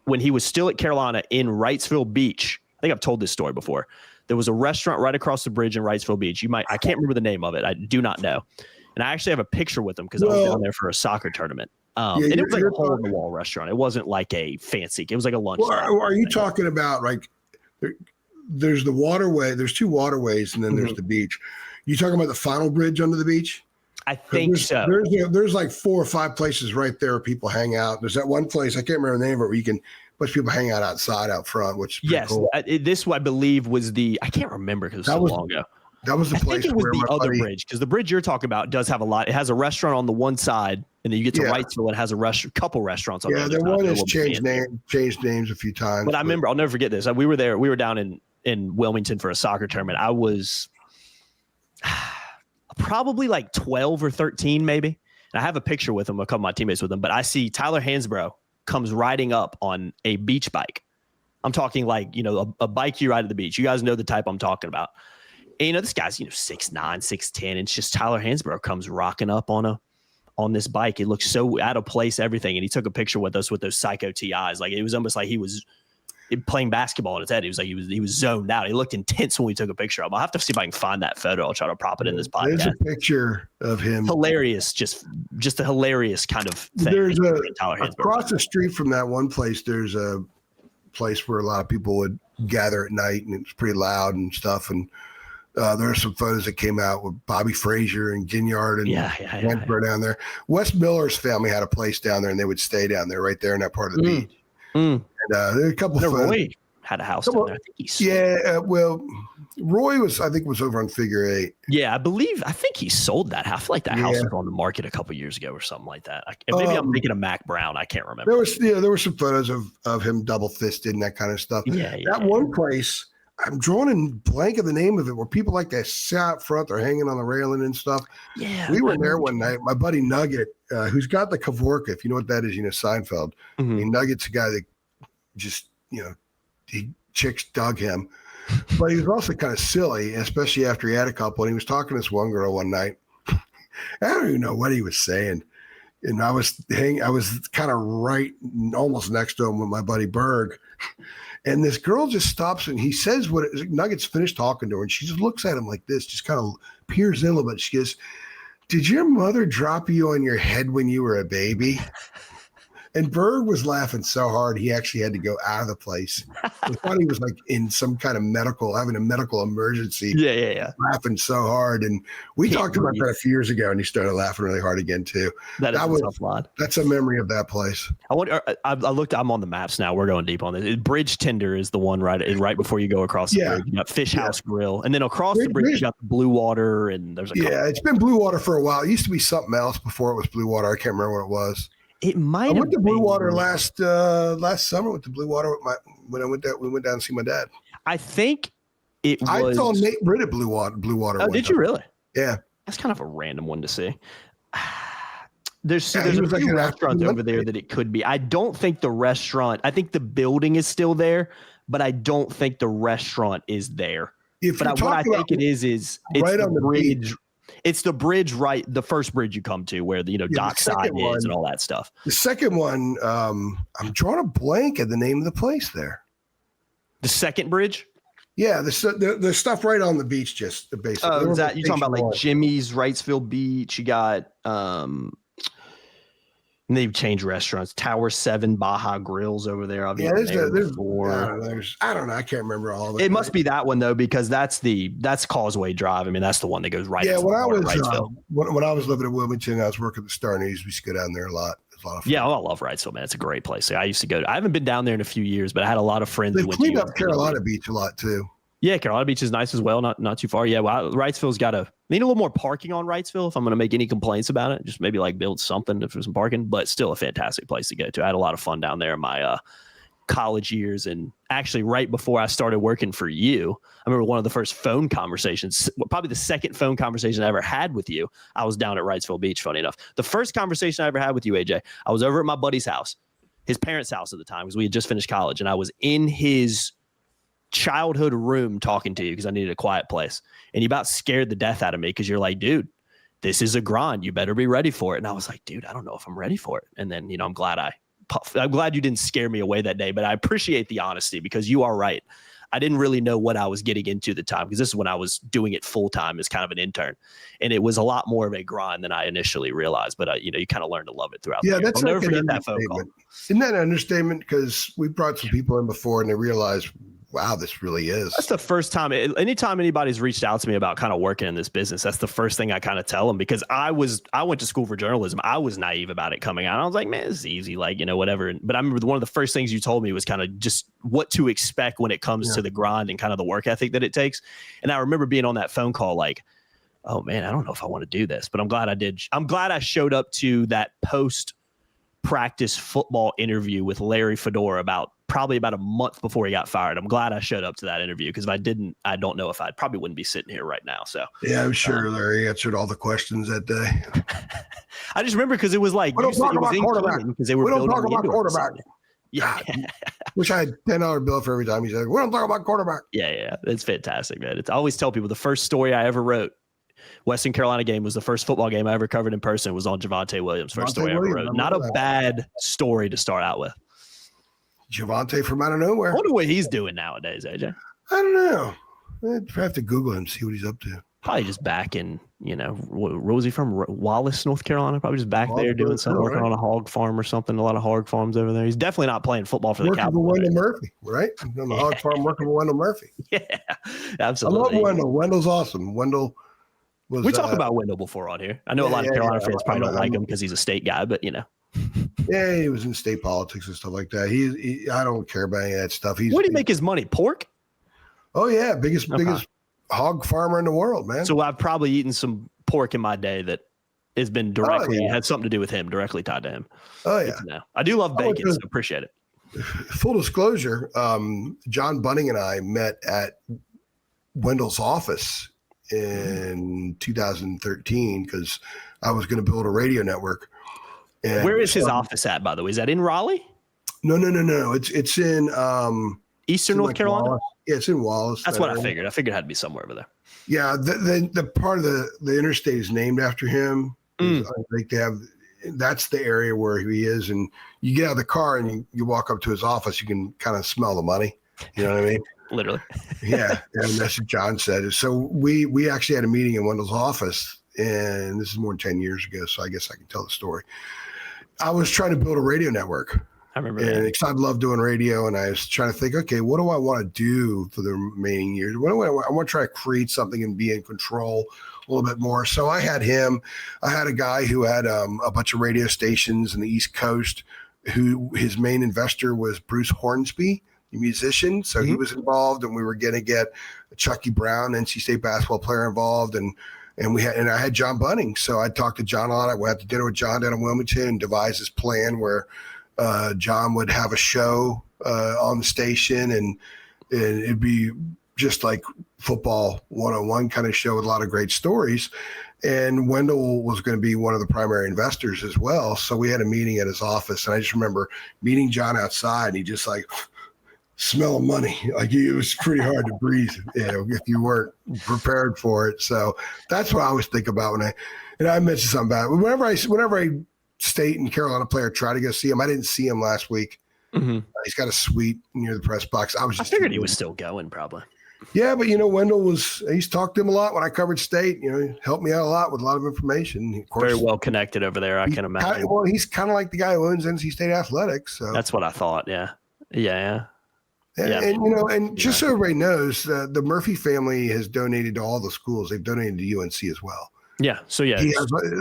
when he was still at Carolina in Wrightsville Beach. I think I've told this story before. There was a restaurant right across the bridge in Wrightsville Beach. I can't remember the name of it. I do not know. And I actually have a picture with him because I was down there for a soccer tournament. And it was like a hole in the wall restaurant. It wasn't like a fancy, it was like a lunch. Well, are you talking about like, there's the waterway, there's 2 waterways, and then there's the beach. You talking about the final bridge under the beach? I think so. There's like 4 or 5 places right there where people hang out. There's that one place, I can't remember the name of it, where you can bunch of people hang out outside out front, which is cool. This I believe was I can't remember because it was so long ago. That was the place. I think it was the other bridge, because the bridge you're talking about does have a lot. It has a restaurant on the one side, and then you get to Wrightsville. It has a couple restaurants on the other side. Yeah, the one has changed names a few times. But I remember, I'll never forget this. We were there. We were down in Wilmington for a soccer tournament. I was probably like 12 or 13, maybe. And I have a picture with him, a couple of my teammates with him. But I see Tyler Hansbrough comes riding up on a beach bike. I'm talking like, a bike you ride at the beach. You guys know the type I'm talking about. And, this guy's, 6'9", 6'10", and it's just Tyler Hansbrough comes rocking up on this bike. It looks so out of place, everything. And he took a picture with us with those psycho TIs. Like, it was almost like he was playing basketball in his head. He was like, he was zoned out. He looked intense when we took a picture of him. I'll have to see if I can find that photo. I'll try to prop it in this podcast. There's a picture of him. Hilarious. Just a hilarious kind of thing. There's across the street from that one place, there's a place where a lot of people would gather at night, and it's pretty loud and stuff. And there are some photos that came out with Bobby Frazier and Ginyard and Hansbrough down there. Wes Miller's family had a place down there, and they would stay down there right there in that part of the beach. And there are a couple of photos. Roy had a house down there. I think well, Roy was over on Figure 8. Yeah, I think he sold that. I feel like that house was on the market a couple of years ago or something like that. Maybe I'm thinking of Mac Brown. I can't remember. There were some photos of him double fisted and that kind of stuff. One place, I'm drawing a blank of the name of it, where people like to sit out front, they're hanging on the railing and stuff. Yeah, we were there one night. My buddy Nugget, who's got the Kavorka, if you know what that is, Seinfeld. I mean, Nugget's a guy that just, chicks dug him, but he was also kind of silly, especially after he had a couple. And he was talking to this one girl one night. I don't even know what he was saying. And I was kind of right almost next to him with my buddy Berg. And this girl just stops and he says Nugget's finished talking to her, and she just looks at him like this, just kind of peers in a little bit. She goes, "Did your mother drop you on your head when you were a baby?" And Berg was laughing so hard he actually had to go out of the place. I thought he was like in some kind of having a medical emergency. Yeah. Laughing so hard. And we talked about that a few years ago, and he started laughing really hard again too. That was a tough lot. That's a memory of that place. I'm on the maps now. We're going deep on this. Bridge Tender is the one right before you go across the bridge. You got Fish House Grill. And then across the bridge, you got the Blue Water. And there's it's been Blue Water for a while. It used to be something else before it was Blue Water. I can't remember what it was. It might. I went to Blue Water last summer with the Blue Water when we went down to see my dad. I think it was. I saw Nate Britt at Blue Water. Oh, did you really? Yeah. That's kind of a random one to see. There's a few restaurants over there that it could be. I don't think the restaurant. I think the building is still there, but I don't think the restaurant is there. What I think it is it's right on the bridge. It's the bridge, the first bridge you come to where the dockside is and all that stuff. The second one, I'm drawing a blank at the name of the place there. The second bridge? Yeah, the stuff right on the beach, just basically. Oh, you're talking about like Jimmy's, Wrightsville Beach. You got And they've changed restaurants. Tower 7 Baja Grills over there. I've Yeah, eaten there's, there there's before. I don't know. I can't remember all of it. It must be that one though, because that's Causeway Drive. I mean, that's the one that goes right. Yeah, into when the I heart of was Wrightsville. when I was living in Wilmington, I was working at the Star News. We used to go down there a lot. It was a lot of fun. Yeah, I love Wrightsville, man. It's a great place. I used to go. I haven't been down there in a few years, but I had a lot of friends They who went cleaned to up Carolina Beach a lot too. Yeah, Carolina Beach is nice as well. Not too far. Yeah, well, Wrightsville's got need a little more parking on Wrightsville if I'm going to make any complaints about it. Just maybe like build something if there's some parking, but still a fantastic place to go to. I had a lot of fun down there in my college years, and actually right before I started working for you, I remember one of the first phone conversations, probably the second phone conversation I ever had with you. I was down at Wrightsville Beach. Funny enough, the first conversation I ever had with you, AJ, I was over at my buddy's house, his parents' house at the time, because we had just finished college, and I was in his childhood room talking to you because I needed a quiet place, and you about scared the death out of me because you're like, dude, this is a grind, you better be ready for it. And I was like, dude, I don't know if I'm ready for it. And then I'm glad you didn't scare me away that day, but I appreciate the honesty, because you are right. I didn't really know what I was getting into at the time, because this is when I was doing it full time as kind of an intern, and it was a lot more of a grind than I initially realized. But you kind of learn to love it throughout. Yeah, the year. that's I'll never forget that phone call. Isn't that an understatement? Because we brought some people in before, and they realized, wow, this really is. That's the first time. Anytime anybody's reached out to me about kind of working in this business, that's the first thing I kind of tell them, because I went to school for journalism. I was naive about it coming out. I was like, man, this is easy, like, whatever. But I remember one of the first things you told me was kind of just what to expect when it comes to the grind and kind of the work ethic that it takes. And I remember being on that phone call like, oh man, I don't know if I want to do this, but I'm glad I did. I'm glad I showed up to that post practice football interview with Larry Fedora probably about a month before he got fired. I'm glad I showed up to that interview, because if I didn't, I don't know if I probably wouldn't be sitting here right now. So yeah, I'm sure Larry answered all the questions that day. I just remember because it was like, we don't talk about quarterback because they were we don't talk about quarterback. Yeah. Wish I had $10 bill for every time he said, we don't talk about quarterback. Yeah. It's fantastic, man. I always tell people the first story I ever wrote, Western Carolina game, was the first football game I ever covered in person. It was on Javonte Williams. First story I ever wrote. Not a bad story to start out with. Javonte from out of nowhere. I wonder what he's doing nowadays, AJ. I don't know. I'd have to Google him, see what he's up to. Probably just back in, where was he from? Wallace, North Carolina? Probably just back there doing something, working on a hog farm or something. A lot of hog farms over there. He's definitely not playing football for the Cowboys. Working for Wendell Murphy, right? He's on the hog farm working for Wendell Murphy. Yeah, absolutely. I love Wendell. Wendell's awesome. Wendell was. We talked about Wendell before on here. I know a lot of Carolina fans probably don't like him because he's a state guy, but Yeah, he was in state politics and stuff like that. I don't care about any of that stuff. Where do you make his money? Pork? Oh yeah, biggest hog farmer in the world, man. So I've probably eaten some pork in my day that has been had something to do with him, directly tied to him. Oh yeah. I do love bacon, so appreciate it. Full disclosure, John Bunning and I met at Wendell's office in 2013 because I was going to build a radio network. And where is his office at, by the way? Is that in Raleigh? No. It's in Eastern North Carolina. Wallace. Yeah, it's in Wallace. That's what I figured. I figured it had to be somewhere over there. Yeah, the part of the interstate is named after him. I think they have. That's the area where he is, and you get out of the car and you walk up to his office. You can kind of smell the money. You know what I mean? Literally. Yeah, and that's what John said. So we actually had a meeting in Wendell's office, and this is more than 10 years ago. So I guess I can tell the story. I was trying to build a radio network. I remember that. Because I love doing radio, and I was trying to think, okay, what do I want to do for the remaining years? I want to try to create something and be in control a little bit more. So I had him. I had a guy who had a bunch of radio stations in the East Coast, who his main investor was Bruce Hornsby, the musician. So he was involved, and we were going to get Chucky Brown, NC State basketball player, involved, and I had John Bunning. So I talked to John a lot. I went to dinner with John down in Wilmington and devised this plan where John would have a show on the station, and it'd be just like football 101 kind of show with a lot of great stories. And Wendell was going to be one of the primary investors as well. So we had a meeting at his office, and I just remember meeting John outside, and he just like smell money. Like it was pretty hard to breathe, if you weren't prepared for it. So that's what I always think about and I mentioned something about it. Whenever I State and Carolina player try to go see him, I didn't see him last week. He's got a suite near the press box. I figured he was still going, probably. Yeah, but Wendell I used to talk to him a lot when I covered state. He helped me out a lot with a lot of information. Of course, very well connected over there. I can imagine. He's kind of like the guy who owns NC State Athletics. So that's what I thought. Yeah. And just so everybody knows, the Murphy family has donated to all the schools. They've donated to UNC as well. Yeah. So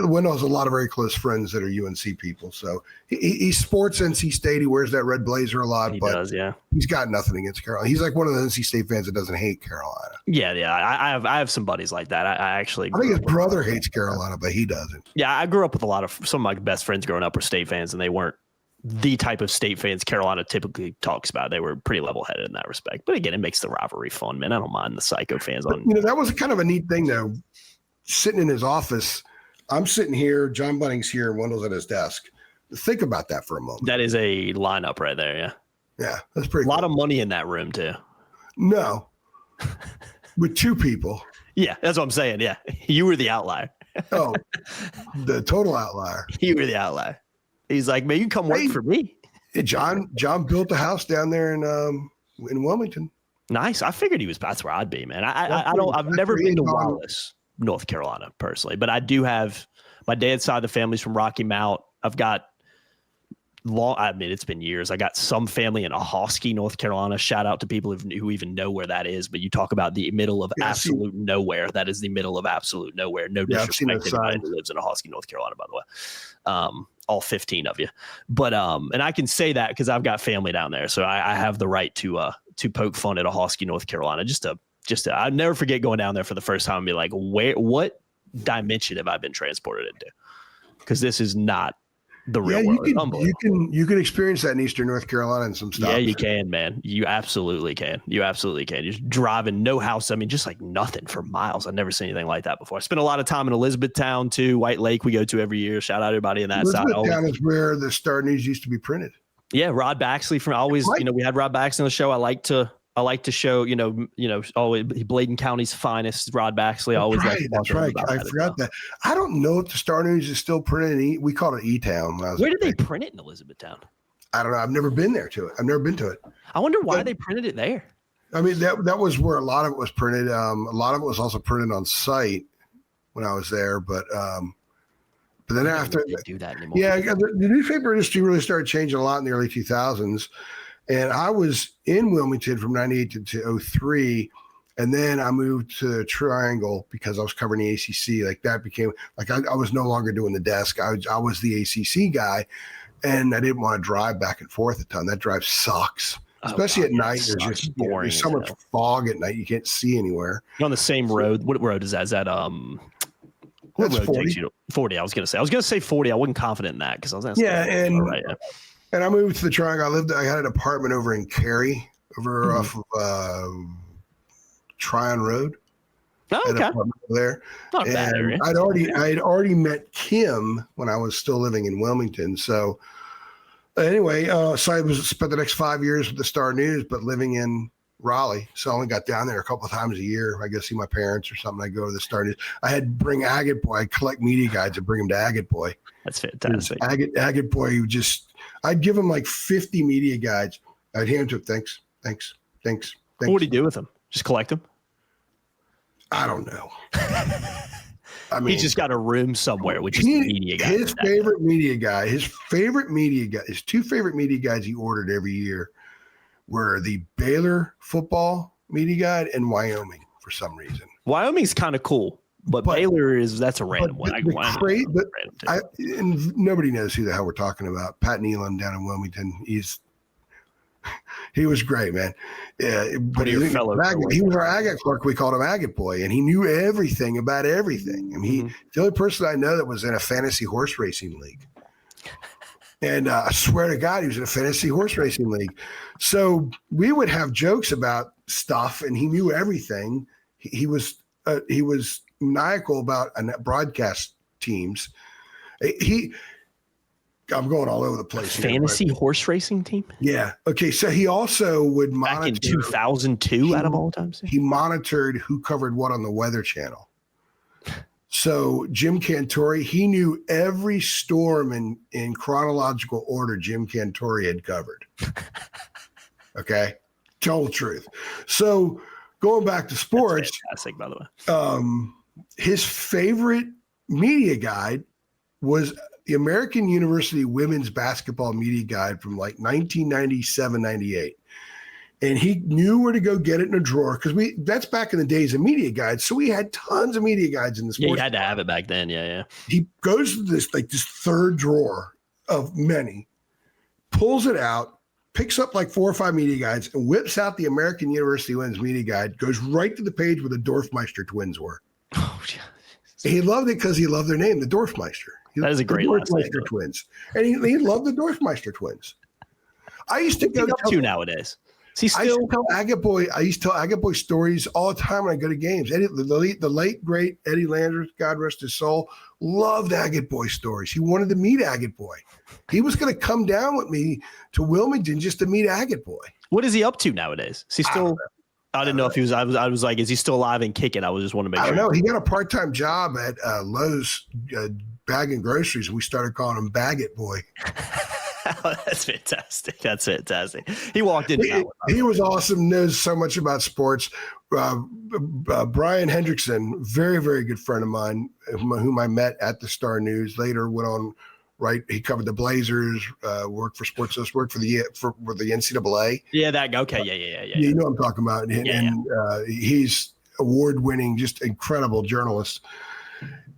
Wendell has a lot of very close friends that are UNC people. So he sports NC State. He wears that red blazer a lot. He but does. Yeah. He's got nothing against Carolina. He's like one of the NC State fans that doesn't hate Carolina. Yeah. I have some buddies like that. I think his brother hates Carolina, but he doesn't. Yeah, I grew up with some of my best friends growing up were State fans, and they weren't the type of State fans Carolina typically talks about. They were pretty level-headed in that respect. But again, it makes the rivalry fun, man. I don't mind the psycho fans. That was kind of a neat thing, though. Sitting in his office, I'm sitting here, John Bunning's here, and Wendell's at his desk. Think about that for a moment. That is a lineup right there, yeah. Yeah, that's pretty cool. A lot of money in that room, too. No. With two people. Yeah, that's what I'm saying, yeah. You were the outlier. Oh, the total outlier. You were the outlier. He's like, man, you can come work for me. Hey, John built a house down there in Wilmington. Nice. I figured that's where I'd be, man. I've never been to Wallace, North Carolina, personally, but I do have my dad's side of the family's from Rocky Mount. I've got it's been years. I got some family in Ahoskie, North Carolina. Shout out to people who even know where that is. But you talk about the middle of absolute nowhere. That is the middle of absolute nowhere. No disrespect to anybody who lives in Ahoskie, North Carolina, by the way. All 15 of you. But and I can say that because I've got family down there. So I have the right to poke fun at Ahoskie, North Carolina. Just to I'd never forget going down there for the first time and be like, what dimension have I been transported into? Because this is not the real world. You can experience that in Eastern North Carolina and some stuff. Yeah, you can, man. You absolutely can. You're just driving, no house. I mean, just like nothing for miles. I've never seen anything like that before. I spent a lot of time in Elizabethtown too. White Lake we go to every year. Shout out everybody in that side. Elizabethtown is where the Star News used to be printed. Yeah, Rod Baxley from always. Right. We had Rod Baxley on the show. I like to show, always Bladen County's finest, Rod Baxley. Always that's right. I forgot that. I don't know if the Star News is still printed we called it E-Town. Where did they print it in Elizabethtown? I don't know. I've never been there to it. I've never been to it. I wonder why they printed it there. I mean, that was where a lot of it was printed. A lot of it was also printed on site when I was there, but then after they do that anymore. Yeah, the newspaper industry really started changing a lot in the early 2000s. And I was in Wilmington from 98 to 2003. And then I moved to Triangle because I was covering the ACC. Like that became like I was no longer doing the desk. I was the ACC guy, and I didn't want to drive back and forth a ton. That drive sucks, especially at night. There's just boring. There's so much fog at night you can't see anywhere. You're on the same road. What road is that? Is that what road 40. Takes you to 40? I was gonna say 40. I wasn't confident in that because I was and I moved to the Triangle. I had an apartment over in Cary, off of Tryon Road. Oh, okay. There. Not a bad area. I'd already met Kim when I was still living in Wilmington. So anyway, so I spent the next 5 years with the Star News, but living in Raleigh. So I only got down there a couple of times a year. I go see my parents or something. I go to the Star News. I had to bring Agate Boy. I'd collect media guides and bring them to Agate Boy. That's fantastic. Agate Boy, I'd give him like 50 media guides. I'd hand them to him. Thanks. What do you do with them? Just collect them? I don't know. I mean, he's just got a room somewhere with just media guys. His favorite media guy, his two favorite media guides he ordered every year were the Baylor football media guide and Wyoming for some reason. Wyoming's kind of cool, but Baylor that's a random one. And nobody knows who the hell we're talking about. Pat Nealon down in Wilmington. He was great, man. But he was our Agate clerk. We called him Agate Boy, and he knew everything about everything. I mean, the only person I know that was in a fantasy horse racing league. And I swear to God, he was in a fantasy horse racing league. So we would have jokes about stuff, and he knew everything. He was maniacal about broadcast teams. I'm going all over the place. Fantasy horse racing team? Yeah. Okay. So he also would monitor. Back in 2002, out of all times? He monitored who covered what on the Weather Channel. So Jim Cantori, he knew every storm in chronological order Jim Cantori had covered. Okay. Tell the truth. So going back to sports, that's fantastic, by the way. His favorite media guide was the American University Women's Basketball Media Guide from like 1997, 98. And he knew where to go get it in a drawer because that's back in the days of media guides. So we had tons of media guides in the sports. Yeah, you had to have it back then. Yeah. He goes to this third drawer of many, pulls it out, picks up like 4 or 5 media guides, and whips out the American University Women's Media Guide, goes right to the page where the Dorfmeister twins were. Oh, yeah. He loved it because he loved their name, the Dorfmeister. That is a great last name. Dorfmeister twins. And he loved the Dorfmeister twins. I used to go to nowadays. I used to tell Agate Boy stories all the time when I go to games. The late, great Eddie Landers, God rest his soul, loved Agate Boy stories. He wanted to meet Agate Boy. He was going to come down with me to Wilmington just to meet Agate Boy. What is he up to nowadays? Is he still? I didn't know if he was. I was like, is he still alive and kicking? I was just want to make sure. I don't know. He got a part-time job at Lowe's bagging groceries, and we started calling him Baggett Boy. Oh, that's fantastic. That's fantastic. He walked in. He was awesome. Knows so much about sports. Brian Hendrickson, very, very good friend of mine, whom I met at the Star News. Later went on. Right, he covered the Blazers. Worked for Sports Illustrated. Worked for the NCAA. Yeah, that. Okay, yeah. You know what I'm talking about. And he's award-winning, just incredible journalist.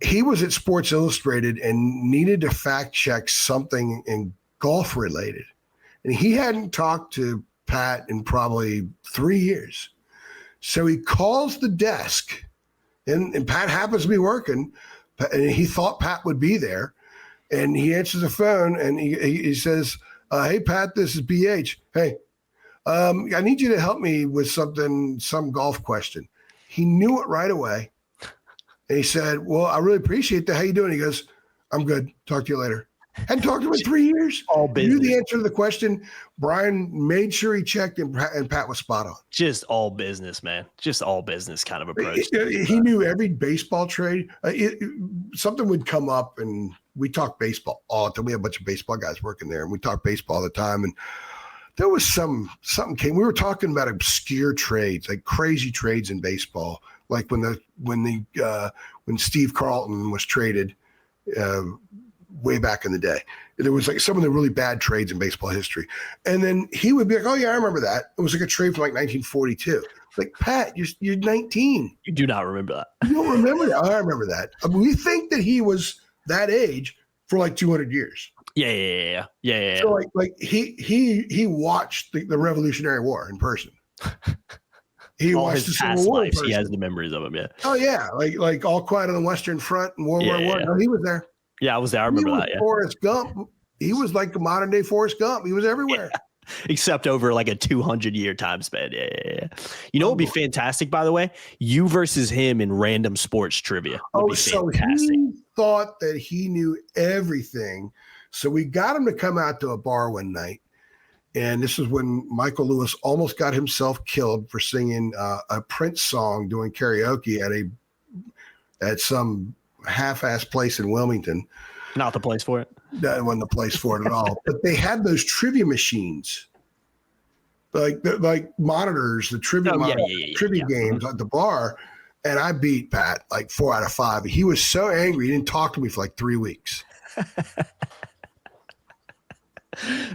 He was at Sports Illustrated and needed to fact check something in golf related, and he hadn't talked to Pat in probably 3 years. So he calls the desk, and Pat happens to be working, and he thought Pat would be there. And he answers the phone and he says, hey, Pat, this is BH. Hey, I need you to help me with some golf question. He knew it right away. And he said, well, I really appreciate that. How you doing? He goes, I'm good. Talk to you later. Hadn't talked to him in 3 years. All business. Knew the answer to the question. Brian made sure he checked, and Pat was spot on. Just all business, man. Just all business kind of approach. He knew every baseball trade. Something would come up, and we talked baseball all the time. We had a bunch of baseball guys working there, and we talked baseball all the time. And there was something came. We were talking about obscure trades, like crazy trades in baseball, like when Steve Carlton was traded. Way back in the day, there was like some of the really bad trades in baseball history. And then he would be like, oh yeah, I remember that. It was like a trade from like 1942. Like, Pat, you're 19. You do not remember that. You don't remember that? Oh, I remember that. I mean, we think that he was that age for like 200 years. Yeah. So like he watched the Revolutionary War in person. He all watched his the past Civil War. lives. He has the memories of him. Yeah. Oh yeah, like All Quiet on the Western Front and World War I. No, he was there. Yeah, I was there. I remember that. Yeah. Forrest Gump. He was like the modern day Forrest Gump. He was everywhere. Yeah. Except over like a 200-year time span. Yeah. You know what would be fantastic, by the way? You versus him in random sports trivia. So he thought that he knew everything. So we got him to come out to a bar one night. And this is when Michael Lewis almost got himself killed for singing a Prince song doing karaoke at some half-assed place in Wilmington. Not the place for it. That wasn't the place for it at all. But they had those trivia machines, like monitors, the trivia trivia games at the bar. And I beat Pat like 4 out of 5. He was so angry he didn't talk to me for like 3 weeks.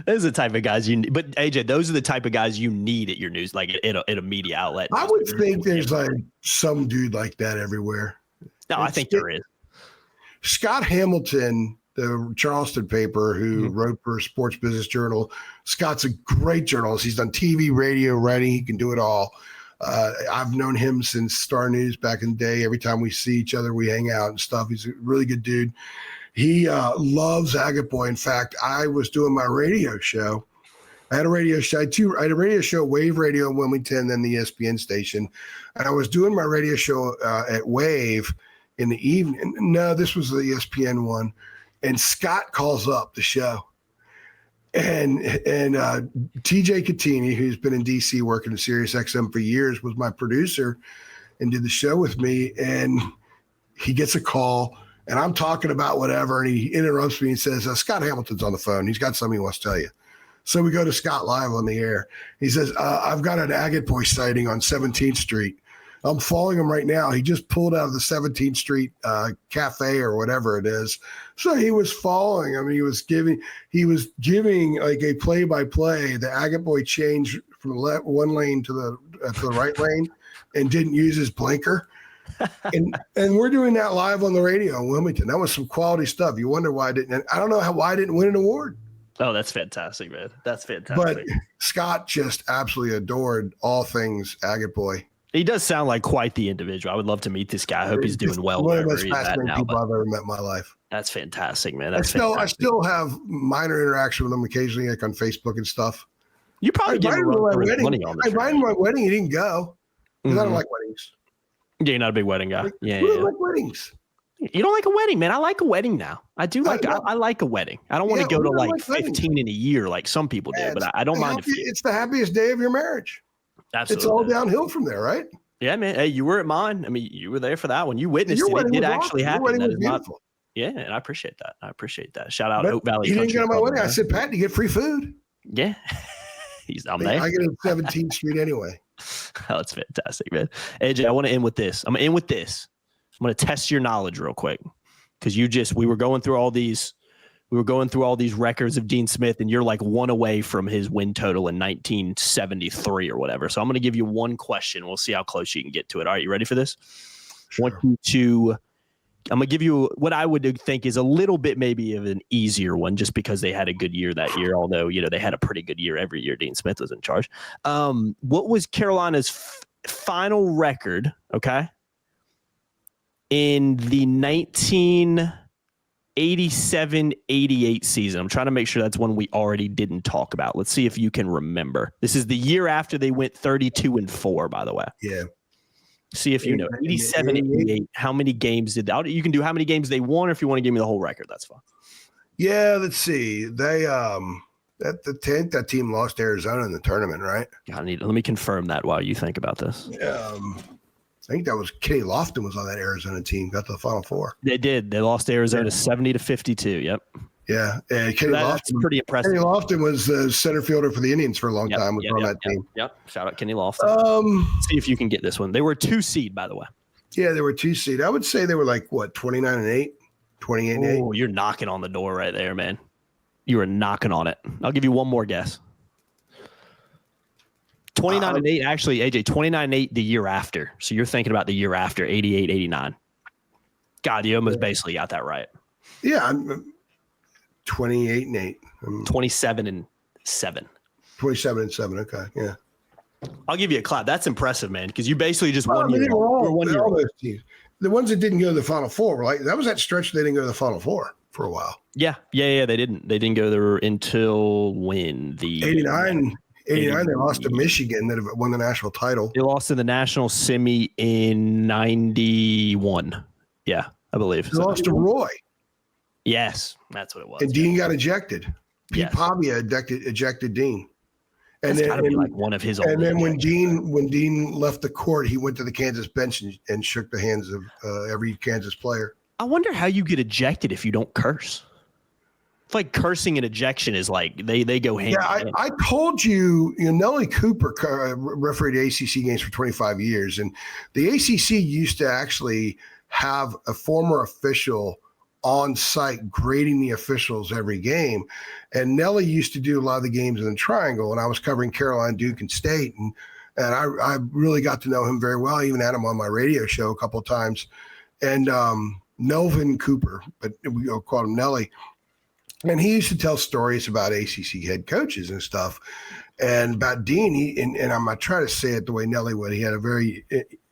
Those are the type of guys you need. But AJ, those are the type of guys you need at your news, like at a media outlet. I would think there's like some dude like that everywhere. No, I think there is. Scott Hamilton, the Charleston paper, who wrote for Sports Business Journal. Scott's a great journalist. He's done TV, radio, writing. He can do it all. I've known him since Star News back in the day. Every time we see each other, we hang out and stuff. He's a really good dude. He loves Agate Boy. In fact, I was doing my radio show. I had a radio show. I had a radio show at Wave Radio in Wilmington, then the ESPN station. And I was doing my radio show at Wave in the evening. No, this was the ESPN one. And Scott calls up the show. And TJ Catini, who's been in DC working at Sirius XM for years, was my producer and did the show with me. And he gets a call, and I'm talking about whatever, and he interrupts me and says, Scott Hamilton's on the phone. He's got something he wants to tell you. So we go to Scott live on the air. He says, I've got an agate boy sighting on 17th Street. I'm following him right now. He just pulled out of the 17th Street cafe or whatever it is. So he was following. I mean, he was giving like a play-by-play. The agate boy changed from one lane to the right lane and didn't use his blinker. And we're doing that live on the radio in Wilmington. That was some quality stuff. You wonder why I didn't. I don't know why I didn't win an award. Oh, that's fantastic, man. That's fantastic. But Scott just absolutely adored all things agate boy. He does sound like quite the individual. I would love to meet this guy. I hope he's doing well. One of the most fascinating people I've ever met in my life. That's fantastic, man. I still have minor interaction with him occasionally, like on Facebook and stuff. You probably get money on I invited him to my wedding. He didn't go because I don't like weddings. Yeah, you're not a big wedding guy. Yeah, I don't like weddings. You don't like a wedding, man. I like a wedding now. I do like. I like a wedding. I don't want to go to like 15 in a year like some people do, but I don't mind. It's the happiest day of your marriage. Absolutely, it's all downhill from there, right? Yeah, man. Hey, you were at mine. I mean, you were there for that one. You witnessed it. It did actually happen. That is beautiful. Yeah, and I appreciate that. Shout out Oak Valley. You didn't get on my wedding. I said, Pat, you get free food. Yeah, I'm there. I get it at 17th Street anyway. Oh, that's fantastic, man. AJ, I want to end with this. I'm going to test your knowledge real quick because we were going through all these records of Dean Smith, and you're like one away from his win total in 1973 or whatever. So I'm going to give you one question. We'll see how close you can get to it. All right, you ready for this? Sure. I'm going to give you what I would think is a little bit maybe of an easier one just because they had a good year that year, although, they had a pretty good year every year Dean Smith was in charge. What was Carolina's final record, okay, in the 1987-88 season? I'm trying to make sure that's one we already didn't talk about. Let's see if you can remember. This is the year after they went 32-4, by the way. Yeah. See if you know. 87-88. How many games did that? You can do how many games they won, or if you want to give me the whole record, that's fine. Yeah, let's see. They that team lost to Arizona in the tournament, right? Let me confirm that while you think about this. I think that was Kenny Lofton was on that Arizona team. Got to the Final Four. They did. They lost to Arizona 70-52. Yep. Yeah, and That's pretty impressive. Kenny Lofton was the center fielder for the Indians for a long time. Was on that team. Yep. Shout out Kenny Lofton. See if you can get this one. They were 2 seed, by the way. Yeah, they were 2 seed. I would say they were like 29-8, 28-8. Oh, you're knocking on the door right there, man. You are knocking on it. I'll give you one more guess. 29-8, actually, AJ, 29-8 the year after. So you're thinking about the year after, 88-89. God, you almost basically got that right. Yeah, I'm 28-8. 27-7. 27-7. Okay, yeah. I'll give you a clap. That's impressive, man, because you basically just won year. All those teams. The ones that didn't go to the Final Four were like that was that stretch they didn't go to the Final Four for a while. Yeah. They didn't. They didn't go there until when the 89. They lost to Michigan that won the national title. They lost in the national semi in 91. Yeah, I believe. They lost to Roy. Yes, that's what it was. And Dean got ejected. Pete Pavia ejected Dean. And that's gotta be like one of his. And then when Dean left the court, he went to the Kansas bench and shook the hands of every Kansas player. I wonder how you get ejected if you don't curse. It's like cursing and ejection is like they go hand in hand. I told you, Nellie Cooper refereed ACC games for 25 years, and the ACC used to actually have a former official on site grading the officials every game. And Nellie used to do a lot of the games in the triangle, and I was covering Carolina, Duke, and State. And I really got to know him very well. I even had him on my radio show a couple of times. And Melvin Cooper, but we called him Nellie. And he used to tell stories about ACC head coaches and stuff. And about Dean, and I'm going to try to say it the way Nellie would. He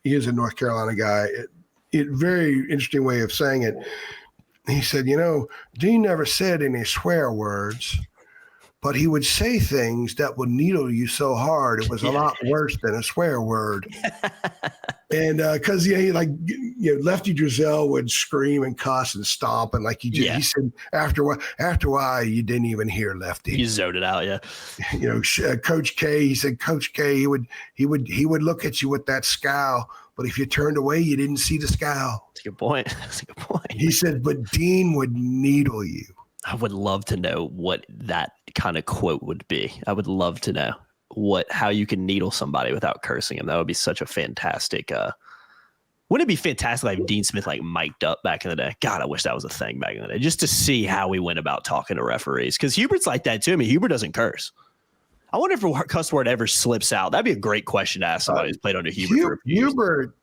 is a North Carolina guy. Very interesting way of saying it. He said, Dean never said any swear words, but he would say things that would needle you so hard it was a lot worse than a swear word. And because Lefty Drizel would scream and cuss and stomp, and he said after a while you didn't even hear Lefty. You zoned it out, yeah. Coach K. He said Coach K. He would look at you with that scowl. But if you turned away, you didn't see the scowl. That's a good point. He said, but Dean would needle you. I would love to know what that kind of quote would be. I would love to know how you can needle somebody without cursing him. That would be such a fantastic. Wouldn't it be fantastic if Dean Smith like mic'd up back in the day? God, I wish that was a thing back in the day, just to see how we went about talking to referees. Because Hubert's like that too. I mean, Hubert doesn't curse. I wonder if a cuss word ever slips out. That'd be a great question to ask somebody who's played under Hubert. Hubert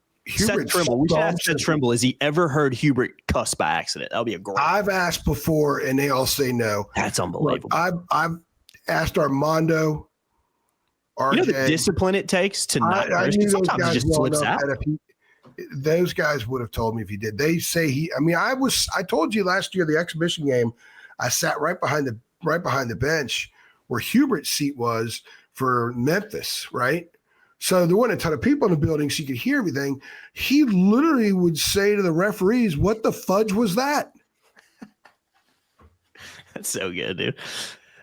Trimble. We should ask Seth Trimble. Has he ever heard Hubert cuss by accident? That would be a great. I've asked before, and they all say no. That's unbelievable. Look, I've asked Armando. RJ, you know the discipline it takes to not curse. Sometimes it just slips out. Those guys would have told me if he did. They say I told you last year, the exhibition game, I sat right behind the bench where Hubert's seat was for Memphis, right? So there weren't a ton of people in the building, so you could hear everything. He literally would say to the referees, "What the fudge was that?" That's so good, dude.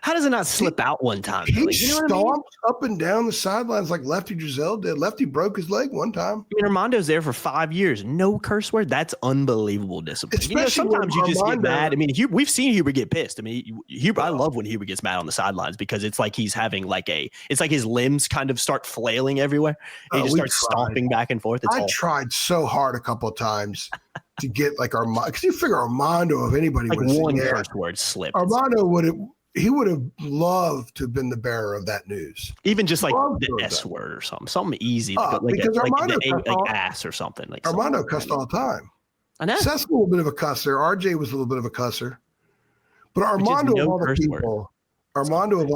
How does it not slip out one time? He stomped up and down the sidelines like Lefty Driesell did. Lefty broke his leg one time. I mean, Armando's there for 5 years. No curse word. That's unbunbelievable discipline. Sometimes you just get mad. I mean, we've seen Hubert get pissed. I mean, I love when Hubert gets mad on the sidelines because it's like he's having it's like his limbs kind of start flailing everywhere. And he just starts stomping back and forth. I tried so hard a couple of times to get like Armando, because you figure Armando, if anybody would have one curse word slipped. Armando would have loved to have been the bearer of that news. Even just like the S word or something easy. Like ass or something. Like Armando cussed all the time. I know. Seth's a little bit of a cusser. RJ was a little bit of a cusser. But Armando of all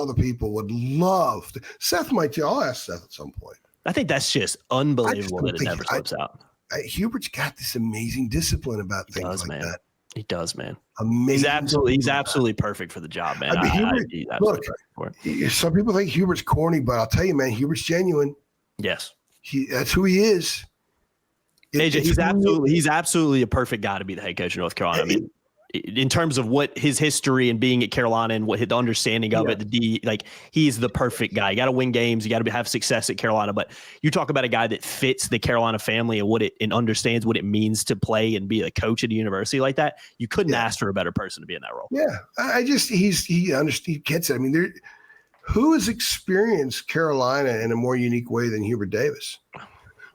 the people would love to. Seth might too. I'll ask Seth at some point. I think that's just unbelievable that it never slips out. Hubert's got this amazing discipline about things like that. He does, man. Amazing. He's absolutely perfect for the job, man. Look, some people think Hubert's corny, but I'll tell you, man, Hubert's genuine. Yes. That's who he is. AJ, he's absolutely a perfect guy to be the head coach of North Carolina. I mean, in terms of what his history and being at Carolina and what his understanding of it, he's the perfect guy. You got to win games. You got to have success at Carolina. But you talk about a guy that fits the Carolina family and understands what it means to play and be a coach at a university like that. You couldn't ask for a better person to be in that role. Yeah, he gets it. I mean, who has experienced Carolina in a more unique way than Hubert Davis?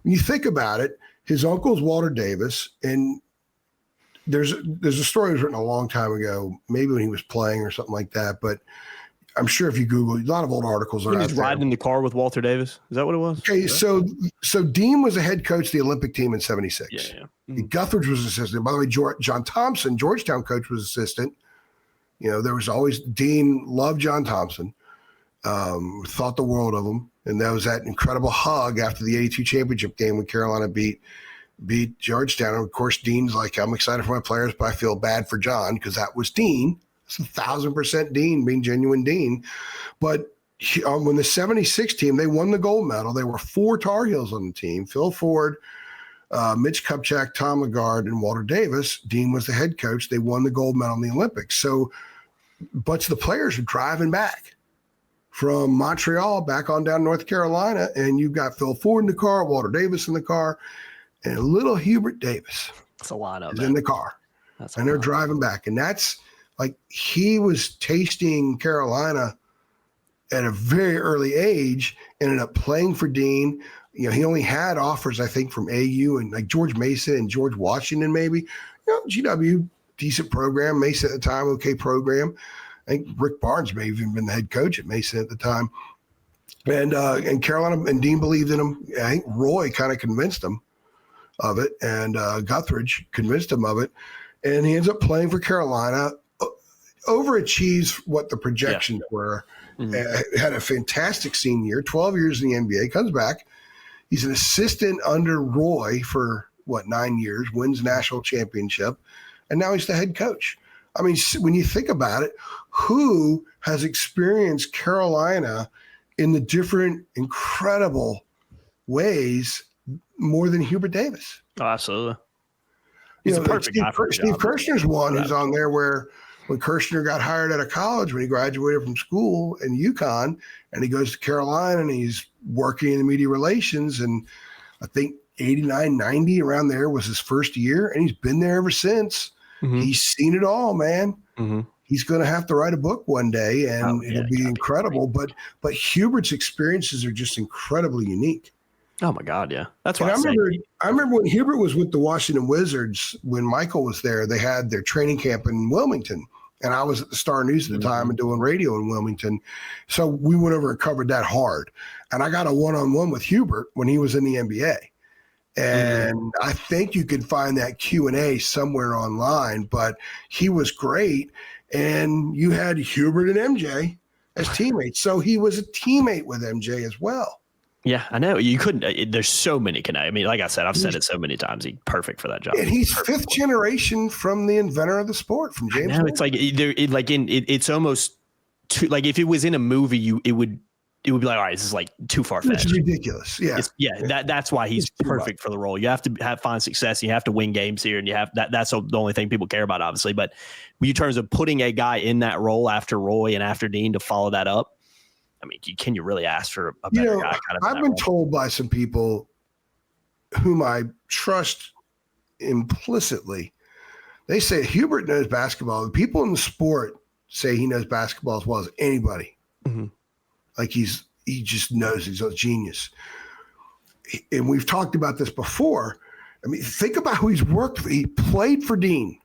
When you think about it, his uncle's Walter Davis, and there's a story that was written a long time ago, maybe when he was playing or something like that. But I'm sure if you Google, a lot of old articles are out there. He was riding in the car with Walter Davis. Is that what it was? Okay, so Dean was a head coach of the Olympic team in '76. Yeah. Mm-hmm. Guthridge was assistant. By the way, John Thompson, Georgetown coach, was assistant. You know, there was always Dean loved John Thompson, thought the world of him, and that was that incredible hug after the '82 championship game when Carolina beat Georgetown. And of course, Dean's like, I'm excited for my players, but I feel bad for John because that was Dean. It's 1,000% Dean, being genuine Dean. But when the '76 team, they won the gold medal. There were 4 Tar Heels on the team: Phil Ford, Mitch Kupchak, Tom Lagarde, and Walter Davis. Dean was the head coach. They won the gold medal in the Olympics. So a bunch of the players were driving back from Montreal back on down to North Carolina, and you've got Phil Ford in the car, Walter Davis in the car, and little Hubert Davis is in the car. And they're driving back. And that's like, he was tasting Carolina at a very early age, ended up playing for Dean. You know, he only had offers, I think, from AU and like George Mason and George Washington, maybe. You know, GW, decent program. Mason at the time, okay program. I think Rick Barnes may have even been the head coach at Mason at the time. And Carolina and Dean believed in him. I think Roy kind of convinced him of it, and Guthridge convinced him of it. And he ends up playing for Carolina, overachieves what the projections were. Mm-hmm. Had a fantastic senior year, 12 years in the NBA, comes back. He's an assistant under Roy for, 9 years, wins national championship, and now he's the head coach. I mean, when you think about it, who has experienced Carolina in the different incredible ways more than Hubert Davis? Oh, absolutely. He's a perfect guy for Steve Kirshner's one who's on there where when Kirshner got hired out of college, when he graduated from school in UConn, and he goes to Carolina and he's working in the media relations, and I think 89, 90 around there was his first year, and he's been there ever since. Mm-hmm. He's seen it all, man. Mm-hmm. He's going to have to write a book one day, and it'll be incredible. But Hubert's experiences are just incredibly unique. Oh my God, yeah, that's what I remember when Hubert was with the Washington Wizards. When Michael was there, they had their training camp in Wilmington, and I was at the Star News at the time and doing radio in Wilmington. So we went over and covered that hard. And I got a one-on-one with Hubert when he was in the NBA. And I think you could find that Q&A somewhere online, but he was great. And you had Hubert and MJ as teammates. So he was a teammate with MJ as well. Yeah, I know. You couldn't. There's so many connections. I mean, like I said, I've said it so many times. He's perfect for that job. And he's fifth generation from the inventor of the sport, from James. No, it's like it's almost too, like if it was in a movie, it would be like, all right, this is like too far fetched. It's ridiculous. Yeah, that's why he's perfect for the role. You have to find success. You have to win games here, and you have that's the only thing people care about, obviously. But in terms of putting a guy in that role after Roy and after Dean to follow that up. I mean, can you really ask for a better guy? I've been told by some people whom I trust implicitly, they say Hubert knows basketball. The people in the sport say he knows basketball as well as anybody. Mm-hmm. Like he just knows. He's a genius. And we've talked about this before. I mean, think about who he's worked with. He played for Dean.